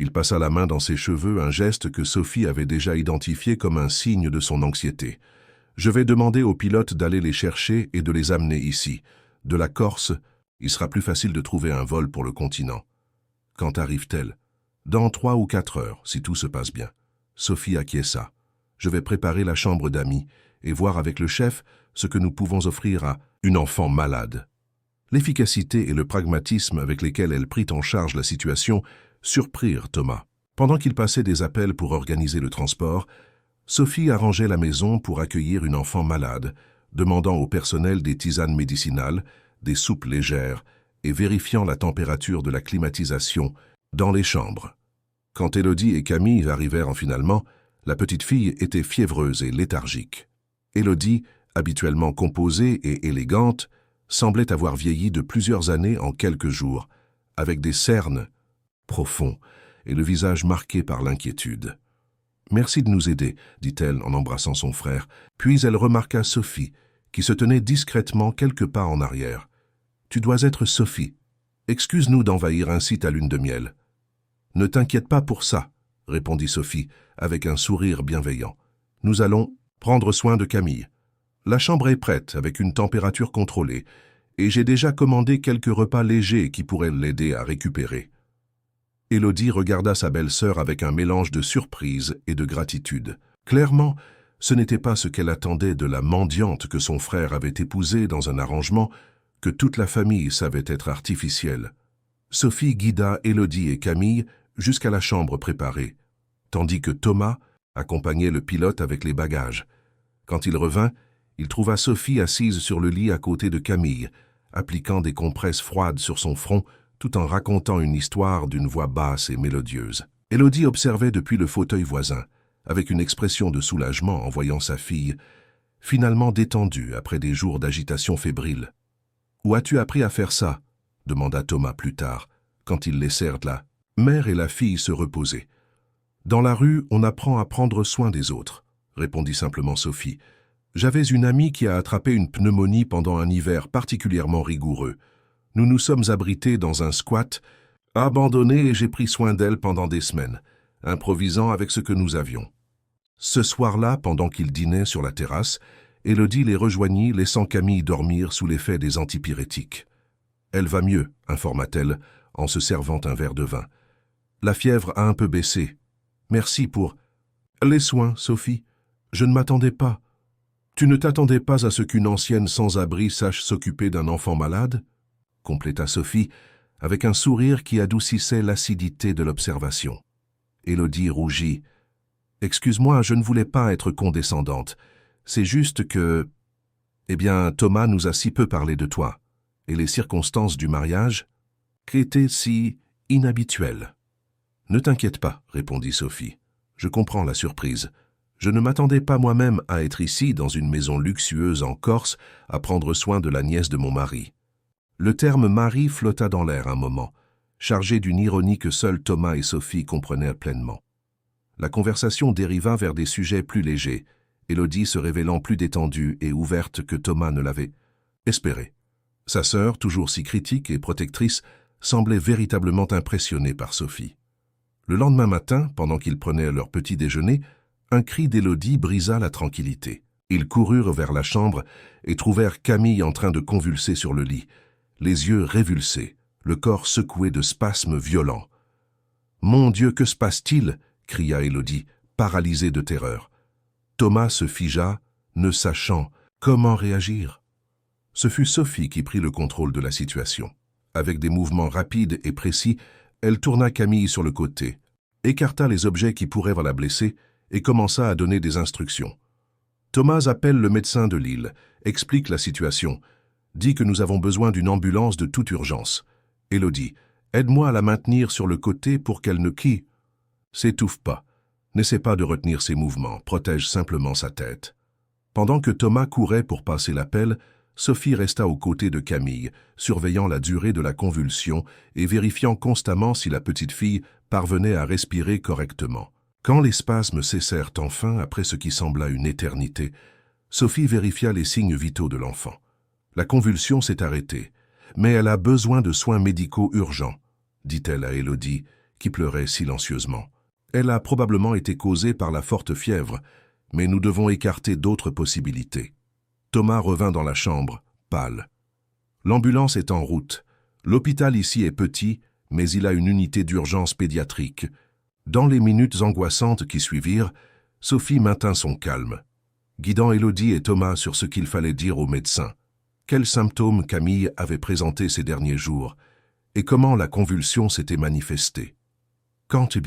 A: Il passa la main dans ses cheveux, un geste que Sophie avait déjà identifié comme un signe de son anxiété. « Je vais demander au pilote d'aller les chercher et de les amener ici. De la Corse, il sera plus facile de trouver un vol pour le continent. » « Quand arrive-t-elle ? » ?»« Dans 3 ou 4 heures, si tout se passe bien. » Sophie acquiesça. « Je vais préparer la chambre d'amis et voir avec le chef ce que nous pouvons offrir à une enfant malade. » L'efficacité et le pragmatisme avec lesquels elle prit en charge la situation surprirent Thomas. Pendant qu'il passait des appels pour organiser le transport, Sophie arrangeait la maison pour accueillir une enfant malade, demandant au personnel des tisanes médicinales, des soupes légères et vérifiant la température de la climatisation dans les chambres. Quand Élodie et Camille arrivèrent finalement, la petite fille était fiévreuse et léthargique. Élodie, habituellement composée et élégante, semblait avoir vieilli de plusieurs années en quelques jours, avec des cernes profonds et le visage marqué par l'inquiétude. « Merci de nous aider, » dit-elle en embrassant son frère, puis elle remarqua Sophie, qui se tenait discrètement quelques pas en arrière. « Tu dois être Sophie. Excuse-nous d'envahir ainsi ta lune de miel. »« Ne t'inquiète pas pour ça, » répondit Sophie, avec un sourire bienveillant. « Nous allons prendre soin de Camille. La chambre est prête avec une température contrôlée et j'ai déjà commandé quelques repas légers qui pourraient l'aider à récupérer. » Élodie regarda sa belle-sœur avec un mélange de surprise et de gratitude. Clairement, ce n'était pas ce qu'elle attendait de la mendiante que son frère avait épousée dans un arrangement que toute la famille savait être artificiel. Sophie guida Élodie et Camille jusqu'à la chambre préparée, tandis que Thomas accompagnait le pilote avec les bagages. Quand il revint, il trouva Sophie assise sur le lit à côté de Camille, appliquant des compresses froides sur son front tout en racontant une histoire d'une voix basse et mélodieuse. Élodie observait depuis le fauteuil voisin, avec une expression de soulagement en voyant sa fille, finalement détendue après des jours d'agitation fébrile. « Où as-tu appris à faire ça ?» demanda Thomas plus tard, quand ils laissèrent la mère et la fille se reposer. « Dans la rue, on apprend à prendre soin des autres, » répondit simplement Sophie. « J'avais une amie qui a attrapé une pneumonie pendant un hiver particulièrement rigoureux. Nous nous sommes abrités dans un squat, abandonné et j'ai pris soin d'elle pendant des semaines, improvisant avec ce que nous avions. » Ce soir-là, pendant qu'ils dînaient sur la terrasse, Élodie les rejoignit, laissant Camille dormir sous l'effet des antipyrétiques. « Elle va mieux, » informa-t-elle, en se servant un verre de vin. « La fièvre a un peu baissé. Merci pour... »« Les soins, Sophie. Je ne m'attendais pas. » « Tu ne t'attendais pas à ce qu'une ancienne sans-abri sache s'occuper d'un enfant malade ?» compléta Sophie, avec un sourire qui adoucissait l'acidité de l'observation. Élodie rougit. « Excuse-moi, je ne voulais pas être condescendante. C'est juste que... Eh bien, Thomas nous a si peu parlé de toi, et les circonstances du mariage étaient si inhabituelles. »« Ne t'inquiète pas, » répondit Sophie. « Je comprends la surprise. Je ne m'attendais pas moi-même à être ici, dans une maison luxueuse en Corse, à prendre soin de la nièce de mon mari. » Le terme « mari » flotta dans l'air un moment, chargé d'une ironie que seuls Thomas et Sophie comprenaient pleinement. La conversation dériva vers des sujets plus légers, Élodie se révélant plus détendue et ouverte que Thomas ne l'avait espéré. Sa sœur, toujours si critique et protectrice, semblait véritablement impressionnée par Sophie. Le lendemain matin, pendant qu'ils prenaient leur petit déjeuner, un cri d'Élodie brisa la tranquillité. Ils coururent vers la chambre et trouvèrent Camille en train de convulser sur le lit, les yeux révulsés, le corps secoué de spasmes violents. « Mon Dieu, que se passe-t-il » cria Élodie, paralysée de terreur. Thomas se figea, ne sachant comment réagir. Ce fut Sophie qui prit le contrôle de la situation. Avec des mouvements rapides et précis, elle tourna Camille sur le côté, écarta les objets qui pourraient la blesser et commença à donner des instructions. Thomas appelle le médecin de l'île, explique la situation, dit que nous avons besoin d'une ambulance de toute urgence. Élodie, aide-moi à la maintenir sur le côté pour qu'elle ne s'étouffe pas. N'essaie pas de retenir ses mouvements, protège simplement sa tête. Pendant que Thomas courait pour passer l'appel, Sophie resta aux côtés de Camille, surveillant la durée de la convulsion et vérifiant constamment si la petite fille parvenait à respirer correctement. Quand les spasmes cessèrent enfin, après ce qui sembla une éternité, Sophie vérifia les signes vitaux de l'enfant. La convulsion s'est arrêtée, mais elle a besoin de soins médicaux urgents, dit-elle à Élodie, qui pleurait silencieusement. Elle a probablement été causée par la forte fièvre, mais nous devons écarter d'autres possibilités. Thomas revint dans la chambre, pâle. L'ambulance est en route. L'hôpital ici est petit, mais il a une unité d'urgence pédiatrique. Dans les minutes angoissantes qui suivirent, Sophie maintint son calme, guidant Élodie et Thomas sur ce qu'il fallait dire au médecin. Quels symptômes Camille avait présentés ces derniers jours et comment la convulsion s'était manifestée. Quand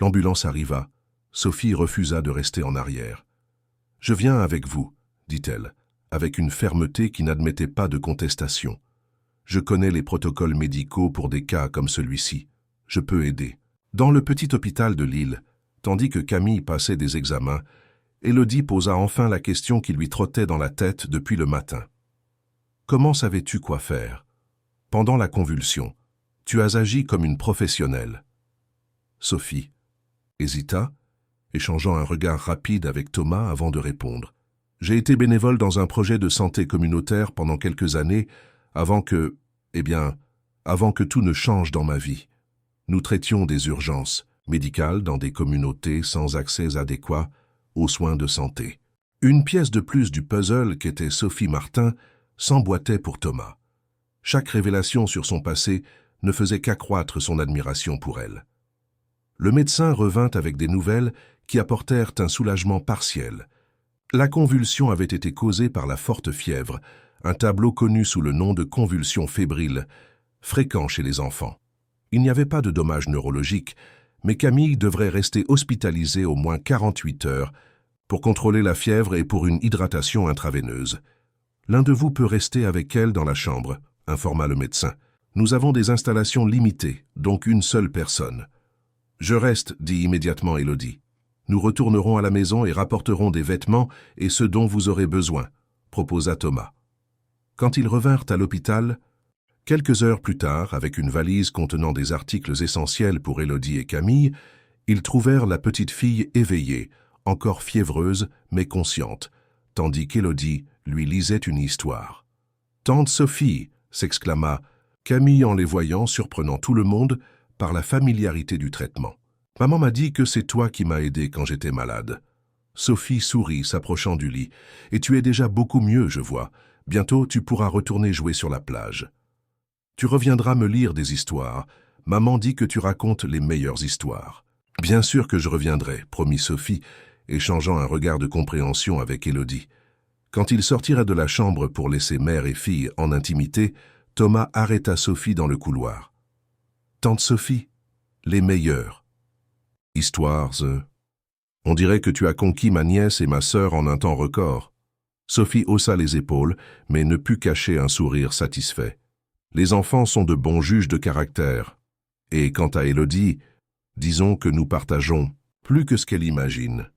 A: l'ambulance arriva, Sophie refusa de rester en arrière. « Je viens avec vous », dit-elle, avec une fermeté qui n'admettait pas de contestation. « Je connais les protocoles médicaux pour des cas comme celui-ci. Je peux aider. » Dans le petit hôpital de l'île, tandis que Camille passait des examens, Élodie posa enfin la question qui lui trottait dans la tête depuis le matin. « Comment savais-tu quoi faire? Pendant la convulsion, tu as agi comme une professionnelle. » Sophie hésita, échangeant un regard rapide avec Thomas avant de répondre. « J'ai été bénévole dans un projet de santé communautaire pendant quelques années avant que tout ne change dans ma vie. Nous traitions des urgences médicales dans des communautés sans accès adéquat aux soins de santé. » Une pièce de plus du puzzle qu'était Sophie Martin s'emboîtait pour Thomas. Chaque révélation sur son passé ne faisait qu'accroître son admiration pour elle. Le médecin revint avec des nouvelles qui apportèrent un soulagement partiel. La convulsion avait été causée par la forte fièvre, un tableau connu sous le nom de convulsion fébrile, fréquent chez les enfants. Il n'y avait pas de dommages neurologiques, mais Camille devrait rester hospitalisée au moins 48 heures pour contrôler la fièvre et pour une hydratation intraveineuse. « L'un de vous peut rester avec elle dans la chambre », informa le médecin. « Nous avons des installations limitées, donc une seule personne. »« Je reste, » dit immédiatement Élodie. « Nous retournerons à la maison et rapporterons des vêtements et ce dont vous aurez besoin, » proposa Thomas. Quand ils revinrent à l'hôpital, quelques heures plus tard, avec une valise contenant des articles essentiels pour Élodie et Camille, ils trouvèrent la petite fille éveillée, encore fiévreuse mais consciente, tandis qu'Élodie lui lisait une histoire. « Tante Sophie !» s'exclama Camille en les voyant, surprenant tout le monde par la familiarité du traitement. « Maman m'a dit que c'est toi qui m'as aidé quand j'étais malade. » Sophie sourit, s'approchant du lit. « Et tu es déjà beaucoup mieux, je vois. Bientôt, tu pourras retourner jouer sur la plage. Tu reviendras me lire des histoires. Maman dit que tu racontes les meilleures histoires. »« Bien sûr que je reviendrai, » promit Sophie, échangeant un regard de compréhension avec Élodie. Quand ils sortirent de la chambre pour laisser mère et fille en intimité, Thomas arrêta Sophie dans le couloir. « Tante Sophie, les meilleures histoires, On dirait que tu as conquis ma nièce et ma sœur en un temps record. » Sophie haussa les épaules, mais ne put cacher un sourire satisfait. Les enfants sont de bons juges de caractère. Et quant à Élodie, disons que nous partageons plus que ce qu'elle imagine.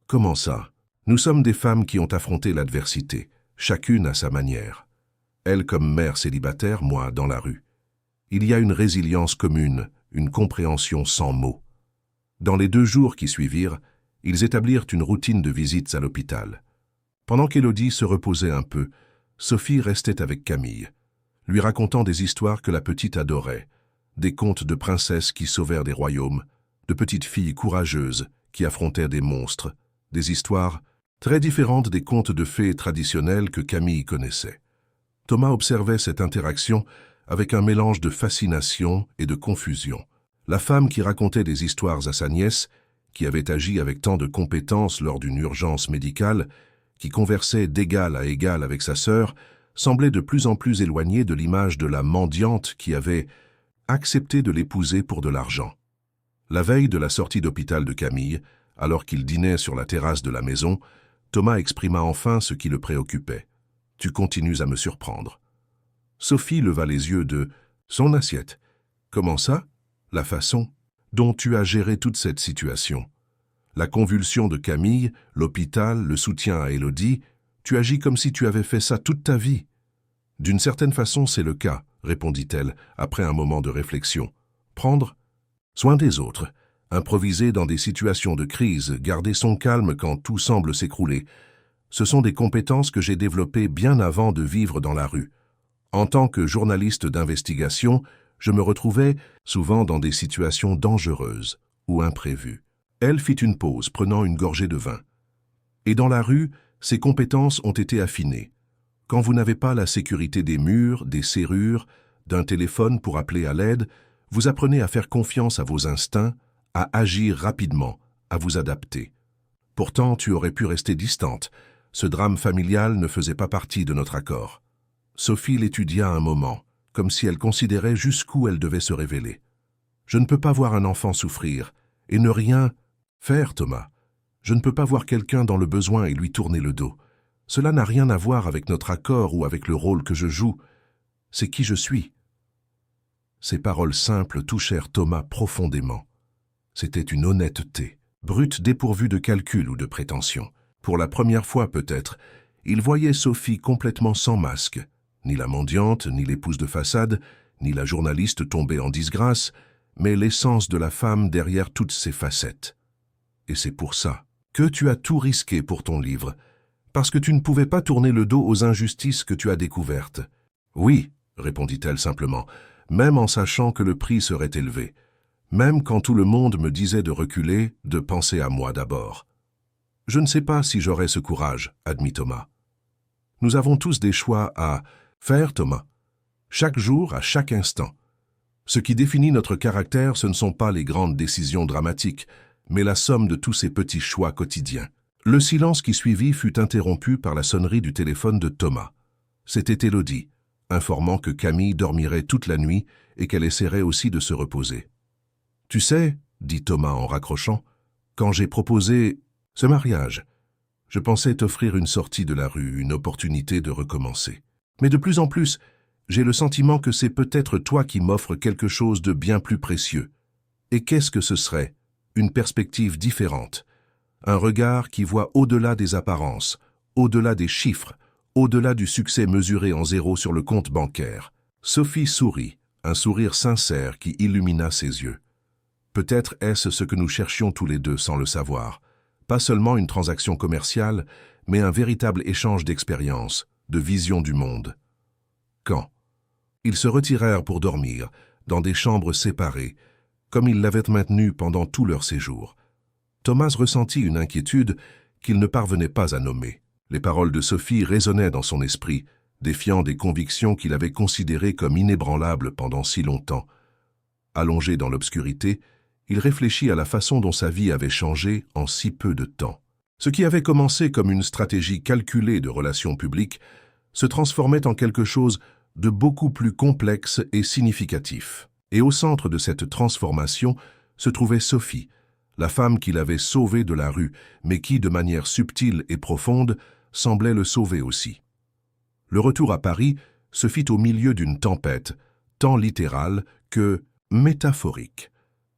A: Comment ça? Nous sommes des femmes qui ont affronté l'adversité, chacune à sa manière. Elle comme mère célibataire, moi dans la rue. Il y a une résilience commune, une compréhension sans mots. Dans les 2 jours qui suivirent, ils établirent une routine de visites à l'hôpital. Pendant qu'Élodie se reposait un peu, Sophie restait avec Camille, lui racontant des histoires que la petite adorait, des contes de princesses qui sauvèrent des royaumes, de petites filles courageuses qui affrontèrent des monstres, des histoires très différentes des contes de fées traditionnels que Camille connaissait. Thomas observait cette interaction avec un mélange de fascination et de confusion. La femme qui racontait des histoires à sa nièce qui avait agi avec tant de compétence lors d'une urgence médicale, qui conversait d'égal à égal avec sa sœur, semblait de plus en plus éloignée de l'image de la mendiante qui avait accepté de l'épouser pour de l'argent. La veille de la sortie d'hôpital de Camille, alors qu'il dînait sur la terrasse de la maison, Thomas exprima enfin ce qui le préoccupait. « Tu continues à me surprendre. » Sophie leva les yeux de son assiette. « Comment ça? La façon dont tu as géré toute cette situation. La convulsion de Camille, l'hôpital, le soutien à Élodie, tu agis comme si tu avais fait ça toute ta vie. » « D'une certaine façon, c'est le cas, » répondit-elle, après un moment de réflexion. « Prendre soin des autres, improviser dans des situations de crise, garder son calme quand tout semble s'écrouler, ce sont des compétences que j'ai développées bien avant de vivre dans la rue. En tant que journaliste d'investigation, je me retrouvais souvent dans des situations dangereuses ou imprévues. » Elle fit une pause, prenant une gorgée de vin. « Et dans la rue, ces compétences ont été affinées. Quand vous n'avez pas la sécurité des murs, des serrures, d'un téléphone pour appeler à l'aide, vous apprenez à faire confiance à vos instincts, à agir rapidement, à vous adapter. Pourtant, tu aurais pu rester distante. Ce drame familial ne faisait pas partie de notre accord. » Sophie l'étudia un moment, comme si elle considérait jusqu'où elle devait se révéler. « Je ne peux pas voir un enfant souffrir, et ne rien faire, Thomas. Je ne peux pas voir quelqu'un dans le besoin et lui tourner le dos. Cela n'a rien à voir avec notre accord ou avec le rôle que je joue. C'est qui je suis. » Ces paroles simples touchèrent Thomas profondément. C'était une honnêteté, brute dépourvue de calcul ou de prétention. Pour la première fois peut-être, il voyait Sophie complètement sans masque. Ni la mendiante, ni l'épouse de façade, ni la journaliste tombée en disgrâce, mais l'essence de la femme derrière toutes ses facettes. « Et c'est pour ça que tu as tout risqué pour ton livre, parce que tu ne pouvais pas tourner le dos aux injustices que tu as découvertes. »« Oui, » répondit-elle simplement, même en sachant que le prix serait élevé. Même quand tout le monde me disait de reculer, de penser à moi d'abord. « Je ne sais pas si j'aurais ce courage, » admit Thomas. « Nous avons tous des choix à faire, Thomas. Chaque jour, à chaque instant. Ce qui définit notre caractère, ce ne sont pas les grandes décisions dramatiques, mais la somme de tous ces petits choix quotidiens. » Le silence qui suivit fut interrompu par la sonnerie du téléphone de Thomas. C'était Élodie, informant que Camille dormirait toute la nuit et qu'elle essaierait aussi de se reposer. « Tu sais, » dit Thomas en raccrochant, « quand j'ai proposé ce mariage, je pensais t'offrir une sortie de la rue, une opportunité de recommencer. Mais de plus en plus, j'ai le sentiment que c'est peut-être toi qui m'offres quelque chose de bien plus précieux. Et qu'est-ce que ce serait? Une perspective différente. Un regard qui voit au-delà des apparences, au-delà des chiffres, au-delà du succès mesuré en zéro sur le compte bancaire. » Sophie sourit, un sourire sincère qui illumina ses yeux. Peut-être est-ce ce que nous cherchions tous les deux sans le savoir. Pas seulement une transaction commerciale, mais un véritable échange d'expériences, de vision du monde. Quand ils se retirèrent pour dormir, dans des chambres séparées, comme ils l'avaient maintenu pendant tout leur séjour. Thomas ressentit une inquiétude qu'il ne parvenait pas à nommer. Les paroles de Sophie résonnaient dans son esprit, défiant des convictions qu'il avait considérées comme inébranlables pendant si longtemps. Allongé dans l'obscurité, il réfléchit à la façon dont sa vie avait changé en si peu de temps. Ce qui avait commencé comme une stratégie calculée de relations publiques se transformait en quelque chose de beaucoup plus complexe et significatif. Et au centre de cette transformation se trouvait Sophie, la femme qu'il avait sauvée de la rue, mais qui, de manière subtile et profonde, semblait le sauver aussi. Le retour à Paris se fit au milieu d'une tempête, tant littérale que métaphorique.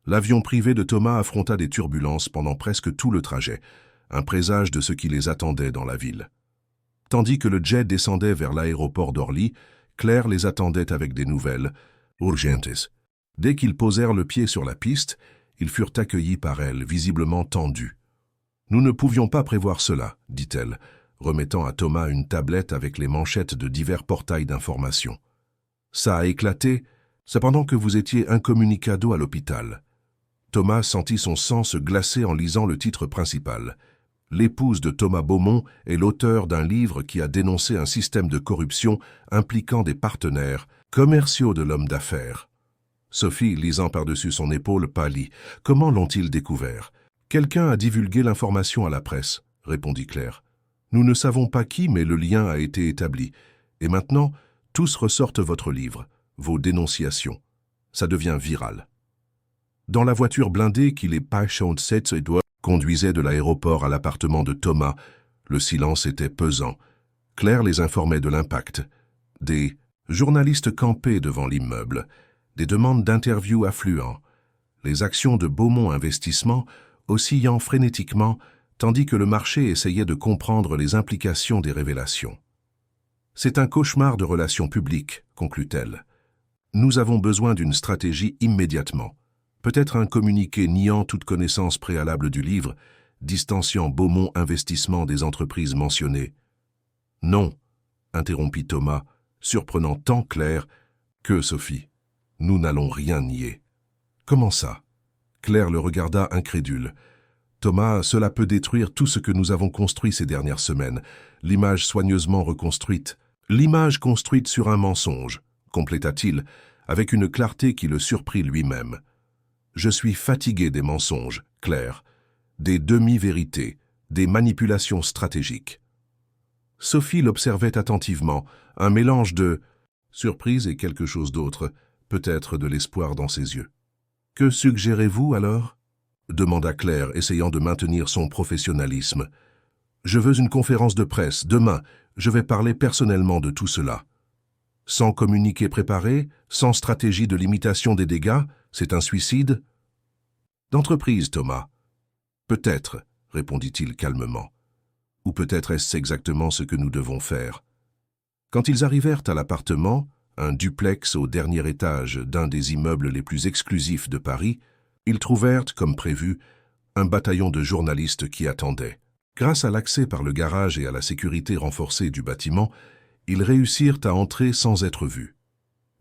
A: L'avion privé de Thomas affronta des turbulences pendant presque tout le trajet, un présage de ce qui les attendait dans la ville. Tandis que le jet descendait vers l'aéroport d'Orly, Claire les attendait avec des nouvelles urgentes. Dès qu'ils posèrent le pied sur la piste, ils furent accueillis par elle, visiblement tendus. « Nous ne pouvions pas prévoir cela, » dit-elle, remettant à Thomas une tablette avec les manchettes de divers portails d'information. « Ça a éclaté, cependant que vous étiez incommunicado à l'hôpital. » Thomas sentit son sang se glacer en lisant le titre principal. L'épouse de Thomas Beaumont est l'auteur d'un livre qui a dénoncé un système de corruption impliquant des partenaires commerciaux de l'homme d'affaires. Sophie, lisant par-dessus son épaule, pâlit. Comment l'ont-ils découvert? Quelqu'un a divulgué l'information à la presse, répondit Claire. Nous ne savons pas qui, mais le lien a été établi. Et maintenant, tous ressortent votre livre, vos dénonciations. Ça devient viral. Dans la voiture blindée qui les conduisait de l'aéroport à l'appartement de Thomas, le silence était pesant. Claire les informait de l'impact. Des journalistes campés devant l'immeuble, des demandes d'interview affluent, les actions de Beaumont Investissement oscillant frénétiquement, tandis que le marché essayait de comprendre les implications des révélations. « C'est un cauchemar de relations publiques », conclut-elle. « Nous avons besoin d'une stratégie immédiatement. Peut-être un communiqué niant toute connaissance préalable du livre, distanciant Beaumont Investissement des entreprises mentionnées. »« Non », interrompit Thomas, surprenant tant Claire que Sophie. « Nous n'allons rien nier. »« Comment ça ?» Claire le regarda incrédule. « Thomas, cela peut détruire tout ce que nous avons construit ces dernières semaines, l'image soigneusement reconstruite. L'image construite sur un mensonge, compléta-t-il, avec une clarté qui le surprit lui-même. Je suis fatigué des mensonges, Claire, des demi-vérités, des manipulations stratégiques. » Sophie l'observait attentivement, un mélange de surprise et quelque chose d'autre, peut-être de l'espoir dans ses yeux. « Que suggérez-vous alors ?» demanda Claire, essayant de maintenir son professionnalisme. « Je veux une conférence de presse, demain. Je vais parler personnellement de tout cela. Sans communiqué préparé, sans stratégie de limitation des dégâts, c'est un suicide ? » « D'entreprise, Thomas. »« Peut-être, » répondit-il calmement. « Ou peut-être est-ce exactement ce que nous devons faire. » Quand ils arrivèrent à l'appartement, un duplex au dernier étage d'un des immeubles les plus exclusifs de Paris, ils trouvèrent, comme prévu, un bataillon de journalistes qui attendait. Grâce à l'accès par le garage et à la sécurité renforcée du bâtiment, ils réussirent à entrer sans être vus.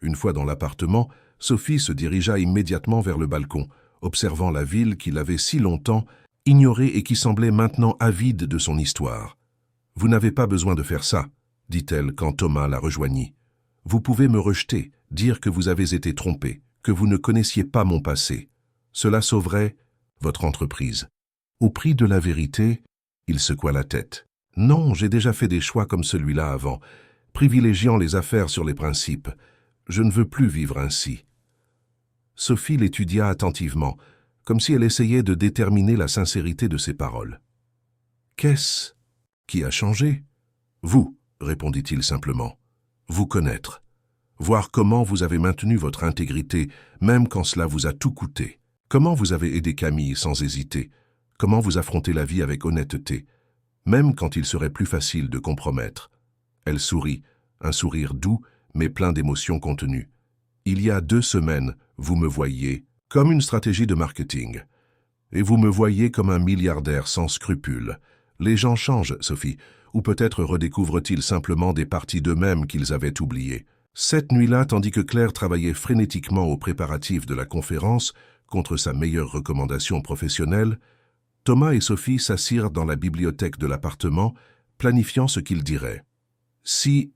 A: Une fois dans l'appartement, Sophie se dirigea immédiatement vers le balcon, observant la ville qu'il avait si longtemps ignorée et qui semblait maintenant avide de son histoire. « Vous n'avez pas besoin de faire ça, » dit-elle quand Thomas la rejoignit. « Vous pouvez me rejeter, dire que vous avez été trompé, que vous ne connaissiez pas mon passé. Cela sauverait votre entreprise. » Au prix de la vérité, il secoua la tête. « Non, j'ai déjà fait des choix comme celui-là avant, privilégiant les affaires sur les principes. Je ne veux plus vivre ainsi. » Sophie l'étudia attentivement, comme si elle essayait de déterminer la sincérité de ses paroles. « Qu'est-ce qui a changé ?»« Vous, » répondit-il simplement. « Vous connaître. Voir comment vous avez maintenu votre intégrité, même quand cela vous a tout coûté. Comment vous avez aidé Camille sans hésiter. Comment vous affrontez la vie avec honnêteté, même quand il serait plus facile de compromettre. » Elle sourit, un sourire doux, mais plein d'émotions contenues. « Il y a 2 semaines, vous me voyiez comme une stratégie de marketing. Et vous me voyez comme un milliardaire sans scrupules. Les gens changent, Sophie, ou peut-être redécouvrent-ils simplement des parties d'eux-mêmes qu'ils avaient oubliées. » Cette nuit-là, tandis que Claire travaillait frénétiquement aux préparatifs de la conférence contre sa meilleure recommandation professionnelle, Thomas et Sophie s'assirent dans la bibliothèque de l'appartement, planifiant ce qu'ils diraient. « Si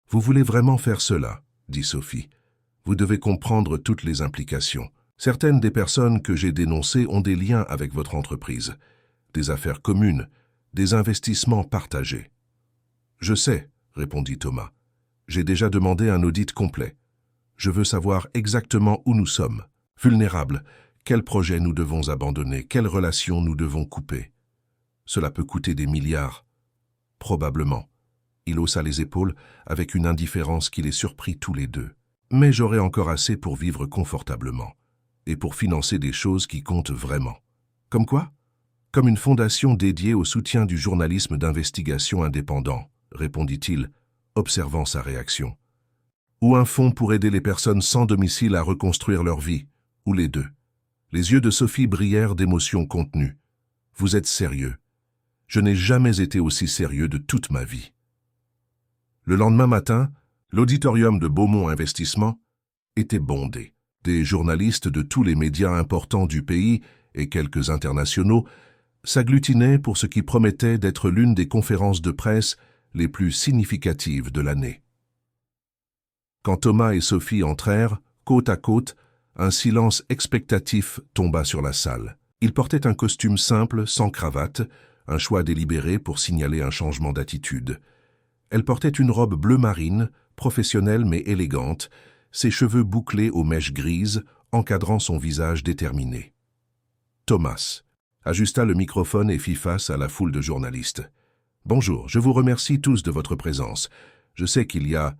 A: vous voulez vraiment faire cela, » dit Sophie, « vous devez comprendre toutes les implications. Certaines des personnes que j'ai dénoncées ont des liens avec votre entreprise, des affaires communes, des investissements partagés. »« Je sais, » répondit Thomas. « J'ai déjà demandé un audit complet. Je veux savoir exactement où nous sommes, vulnérables, quels projets nous devons abandonner, quelles relations nous devons couper. Cela peut coûter des milliards. Probablement. » Il haussa les épaules avec une indifférence qui les surprit tous les deux. « Mais j'aurai encore assez pour vivre confortablement. Et pour financer des choses qui comptent vraiment. » « Comme quoi ? » ?»« Comme une fondation dédiée au soutien du journalisme d'investigation indépendant, » répondit-il, observant sa réaction. « Ou un fonds pour aider les personnes sans domicile à reconstruire leur vie, ou les deux. » Les yeux de Sophie brillèrent d'émotions contenues. « Vous êtes sérieux. Je n'ai jamais été aussi sérieux de toute ma vie. » Le lendemain matin, l'auditorium de Beaumont Investissement était bondé. Des journalistes de tous les médias importants du pays et quelques internationaux s'agglutinaient pour ce qui promettait d'être l'une des conférences de presse les plus significatives de l'année. Quand Thomas et Sophie entrèrent, côte à côte, un silence expectatif tomba sur la salle. Il portait un costume simple, sans cravate, un choix délibéré pour signaler un changement d'attitude. Elle portait une robe bleu marine, professionnelle mais élégante, ses cheveux bouclés aux mèches grises, encadrant son visage déterminé. Thomas ajusta le microphone et fit face à la foule de journalistes. « Bonjour, je vous remercie tous de votre présence. Je sais qu'il y a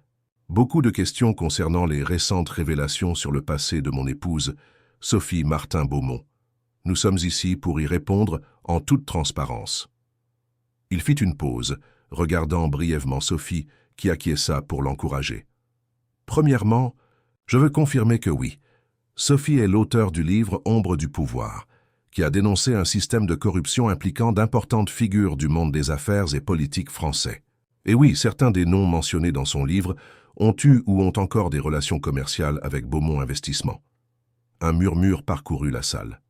A: beaucoup de questions concernant les récentes révélations sur le passé de mon épouse, Sophie Martin-Beaumont. Nous sommes ici pour y répondre en toute transparence. » Il fit une pause, regardant brièvement Sophie, qui acquiesça pour l'encourager. « Premièrement, je veux confirmer que oui, Sophie est l'auteur du livre « Ombre du pouvoir », qui a dénoncé un système de corruption impliquant d'importantes figures du monde des affaires et politiques français. Et oui, certains des noms mentionnés dans son livre ont eu ou ont encore des relations commerciales avec Beaumont Investissement. » Un murmure parcourut la salle.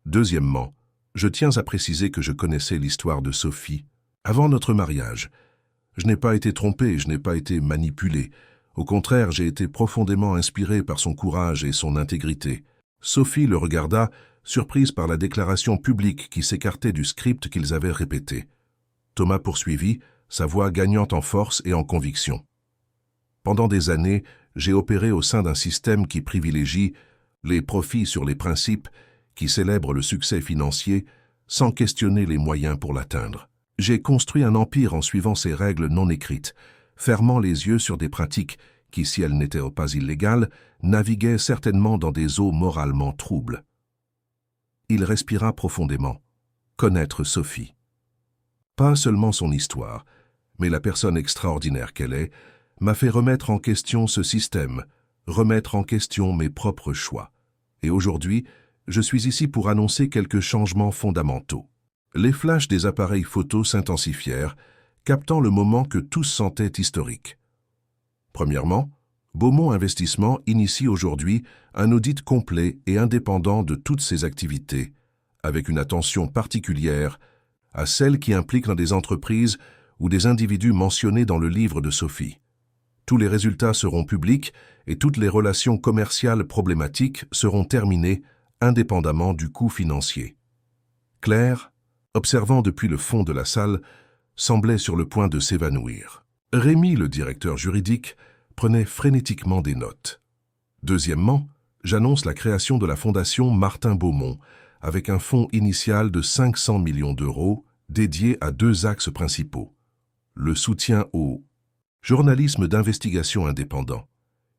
A: Deuxièmement, je tiens à préciser que je connaissais l'histoire de Sophie avant notre mariage. Je n'ai pas été trompé, je n'ai pas été manipulé. Au contraire, j'ai été profondément inspiré par son courage et son intégrité. Sophie le regarda, surprise par la déclaration publique qui s'écartait du script qu'ils avaient répété. Thomas poursuivit, sa voix gagnant en force et en conviction. Pendant des années, j'ai opéré au sein d'un système qui privilégie les profits sur les principes, qui célèbre le succès financier sans questionner les moyens pour l'atteindre. J'ai construit un empire en suivant ces règles non écrites, fermant les yeux sur des pratiques qui, si elles n'étaient pas illégales, naviguaient certainement dans des eaux moralement troubles. Il respira profondément. Connaître Sophie. Pas seulement son histoire, mais la personne extraordinaire qu'elle est, m'a fait remettre en question ce système, remettre en question mes propres choix. Et aujourd'hui, je suis ici pour annoncer quelques changements fondamentaux. Les flashs des appareils photo s'intensifièrent, captant le moment que tous sentaient historique. Premièrement, Beaumont Investissement initie aujourd'hui un audit complet et indépendant de toutes ses activités, avec une attention particulière à celles qui impliquent des entreprises ou des individus mentionnés dans le livre de Sophie. Tous les résultats seront publics et toutes les relations commerciales problématiques seront terminées indépendamment du coût financier. Claire, observant depuis le fond de la salle, semblait sur le point de s'évanouir. Rémi, le directeur juridique, prenait frénétiquement des notes. Deuxièmement, j'annonce la création de la Fondation Martin-Beaumont, avec un fonds initial de 500 millions d'euros dédié à 2 axes principaux. Le soutien au journalisme d'investigation indépendant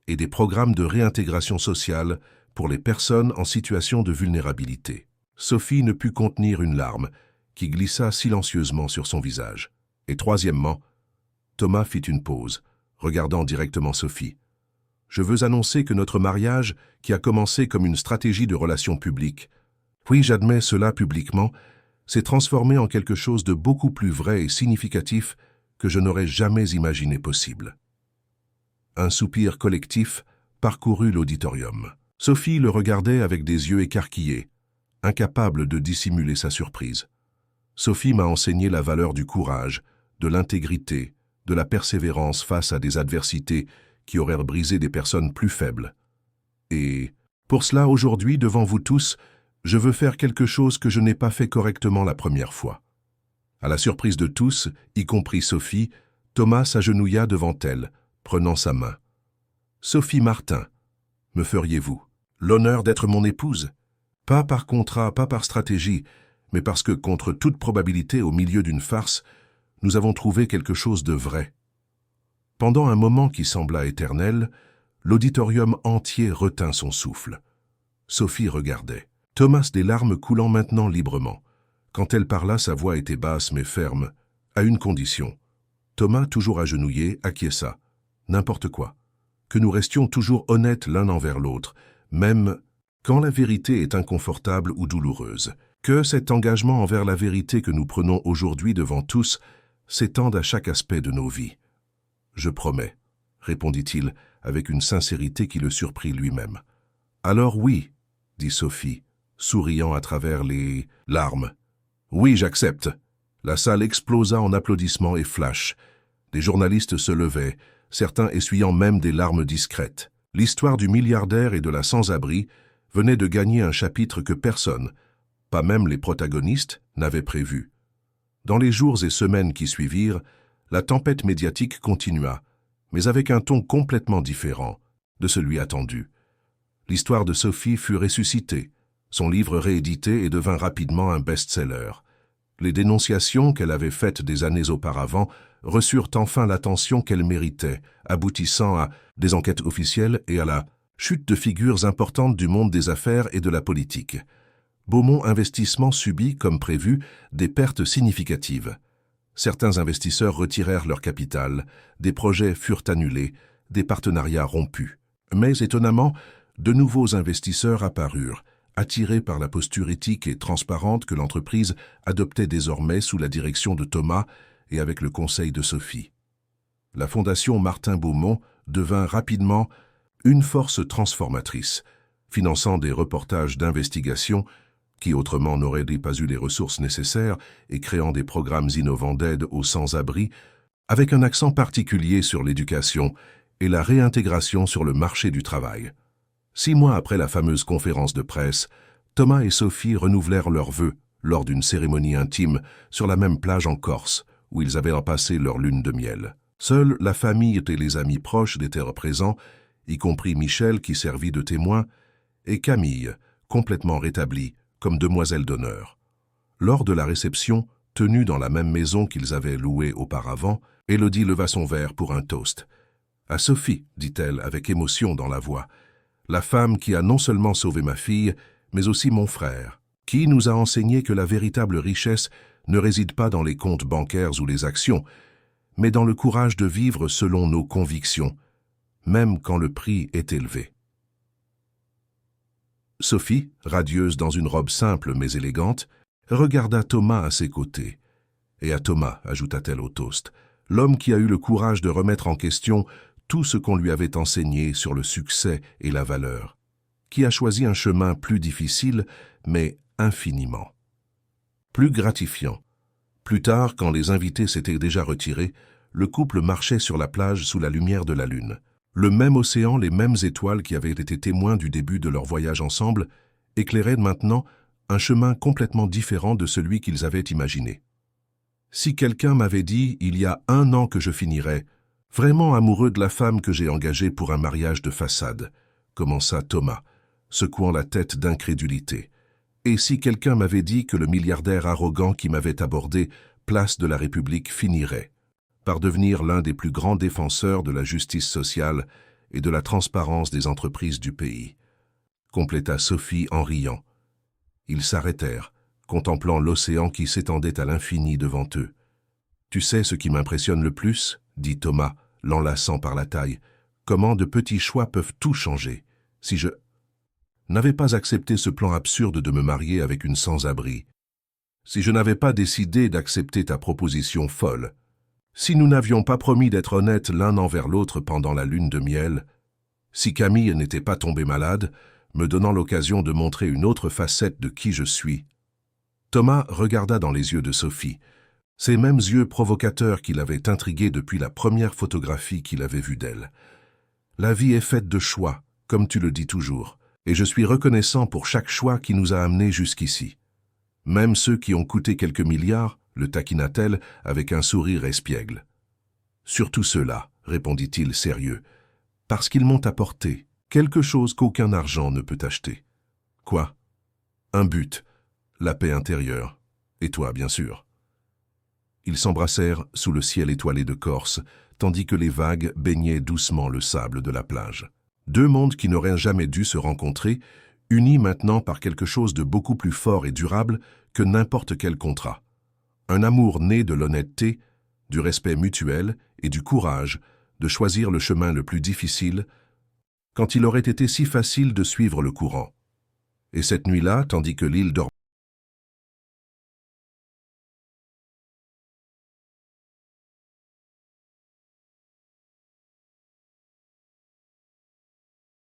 A: et des programmes de réintégration sociale pour les personnes en situation de vulnérabilité. Sophie ne put contenir une larme qui glissa silencieusement sur son visage. Et troisièmement, Thomas fit une pause, regardant directement Sophie. « Je veux annoncer que notre mariage, qui a commencé comme une stratégie de relations publiques, oui, j'admets cela publiquement, s'est transformé en quelque chose de beaucoup plus vrai et significatif que je n'aurais jamais imaginé possible. » Un soupir collectif parcourut l'auditorium. Sophie le regardait avec des yeux écarquillés, incapable de dissimuler sa surprise. Sophie m'a enseigné la valeur du courage, de l'intégrité, de la persévérance face à des adversités qui auraient brisé des personnes plus faibles. Et pour cela, aujourd'hui, devant vous tous, je veux faire quelque chose que je n'ai pas fait correctement la première fois. À la surprise de tous, y compris Sophie, Thomas s'agenouilla devant elle, prenant sa main. « Sophie Martin, me feriez-vous l'honneur d'être mon épouse? Pas par contrat, pas par stratégie, mais parce que, contre toute probabilité, au milieu d'une farce, nous avons trouvé quelque chose de vrai. » Pendant un moment qui sembla éternel, l'auditorium entier retint son souffle. Sophie regardait. Thomas, des larmes coulant maintenant librement. Quand elle parla, sa voix était basse mais ferme, à une condition. Thomas, toujours agenouillé, acquiesça. N'importe quoi. Que nous restions toujours honnêtes l'un envers l'autre, même quand la vérité est inconfortable ou douloureuse. Que cet engagement envers la vérité que nous prenons aujourd'hui devant tous s'étende à chaque aspect de nos vies. « Je promets, » répondit-il avec une sincérité qui le surprit lui-même. « Alors oui, » dit Sophie, souriant à travers les larmes. « Oui, j'accepte. » La salle explosa en applaudissements et flashs. Des journalistes se levaient, certains essuyant même des larmes discrètes. L'histoire du milliardaire et de la sans-abri venait de gagner un chapitre que personne, Pas même les protagonistes n'avaient prévu. Dans les jours et semaines qui suivirent, la tempête médiatique continua, mais avec un ton complètement différent de celui attendu. L'histoire de Sophie fut ressuscitée, son livre réédité et devint rapidement un best-seller. Les dénonciations qu'elle avait faites des années auparavant reçurent enfin l'attention qu'elles méritaient, aboutissant à des enquêtes officielles et à la chute de figures importantes du monde des affaires et de la politique. Beaumont Investissement subit, comme prévu, des pertes significatives. Certains investisseurs retirèrent leur capital, des projets furent annulés, des partenariats rompus. Mais étonnamment, de nouveaux investisseurs apparurent, attirés par la posture éthique et transparente que l'entreprise adoptait désormais sous la direction de Thomas et avec le conseil de Sophie. La Fondation Martin Beaumont devint rapidement une force transformatrice, finançant des reportages d'investigation qui autrement n'auraient pas eu les ressources nécessaires et créant des programmes innovants d'aide aux sans-abri, avec un accent particulier sur l'éducation et la réintégration sur le marché du travail. 6 mois après la fameuse conférence de presse, Thomas et Sophie renouvelèrent leurs vœux lors d'une cérémonie intime sur la même plage en Corse, où ils avaient passé leur lune de miel. Seule la famille et les amis proches étaient présents, y compris Michel qui servit de témoin, et Camille, complètement rétablie, comme demoiselle d'honneur. Lors de la réception, tenue dans la même maison qu'ils avaient louée auparavant, Élodie leva son verre pour un toast. « À Sophie, dit-elle avec émotion dans la voix, la femme qui a non seulement sauvé ma fille, mais aussi mon frère, qui nous a enseigné que la véritable richesse ne réside pas dans les comptes bancaires ou les actions, mais dans le courage de vivre selon nos convictions, même quand le prix est élevé. » Sophie, radieuse dans une robe simple mais élégante, regarda Thomas à ses côtés. Et à Thomas, ajouta-t-elle au toast, l'homme qui a eu le courage de remettre en question tout ce qu'on lui avait enseigné sur le succès et la valeur, qui a choisi un chemin plus difficile, mais infiniment plus gratifiant. Plus tard, quand les invités s'étaient déjà retirés, le couple marchait sur la plage sous la lumière de la lune. Le même océan, les mêmes étoiles qui avaient été témoins du début de leur voyage ensemble, éclairaient maintenant un chemin complètement différent de celui qu'ils avaient imaginé. Si quelqu'un m'avait dit, il y a 1 an que je finirais, vraiment amoureux de la femme que j'ai engagée pour un mariage de façade, commença Thomas, secouant la tête d'incrédulité. Et si quelqu'un m'avait dit que le milliardaire arrogant qui m'avait abordé, place de la République, finirait par devenir l'un des plus grands défenseurs de la justice sociale et de la transparence des entreprises du pays, compléta Sophie en riant. Ils s'arrêtèrent, contemplant l'océan qui s'étendait à l'infini devant eux. « Tu sais ce qui m'impressionne le plus ?» dit Thomas, l'enlaçant par la taille. « Comment de petits choix peuvent tout changer. Si je n'avais pas accepté ce plan absurde de me marier avec une sans-abri, si je n'avais pas décidé d'accepter ta proposition folle, si nous n'avions pas promis d'être honnêtes l'un envers l'autre pendant la lune de miel, si Camille n'était pas tombée malade, me donnant l'occasion de montrer une autre facette de qui je suis. » Thomas regarda dans les yeux de Sophie, ces mêmes yeux provocateurs qui l'avaient intrigué depuis la première photographie qu'il avait vue d'elle. « La vie est faite de choix, comme tu le dis toujours, et je suis reconnaissant pour chaque choix qui nous a amenés jusqu'ici. Même ceux qui ont coûté quelques milliards, le taquina-t-elle avec un sourire espiègle. « Surtout ceux-là, répondit-il sérieux, parce qu'ils m'ont apporté quelque chose qu'aucun argent ne peut acheter. »« Quoi ?»« Un but, la paix intérieure, et toi, bien sûr. » Ils s'embrassèrent sous le ciel étoilé de Corse, tandis que les vagues baignaient doucement le sable de la plage. 2 mondes qui n'auraient jamais dû se rencontrer, unis maintenant par quelque chose de beaucoup plus fort et durable que n'importe quel contrat. Un amour né de l'honnêteté, du respect mutuel et du courage de choisir le chemin le plus difficile quand il aurait été si facile de suivre le courant. Et cette nuit-là, tandis que l'île dormait,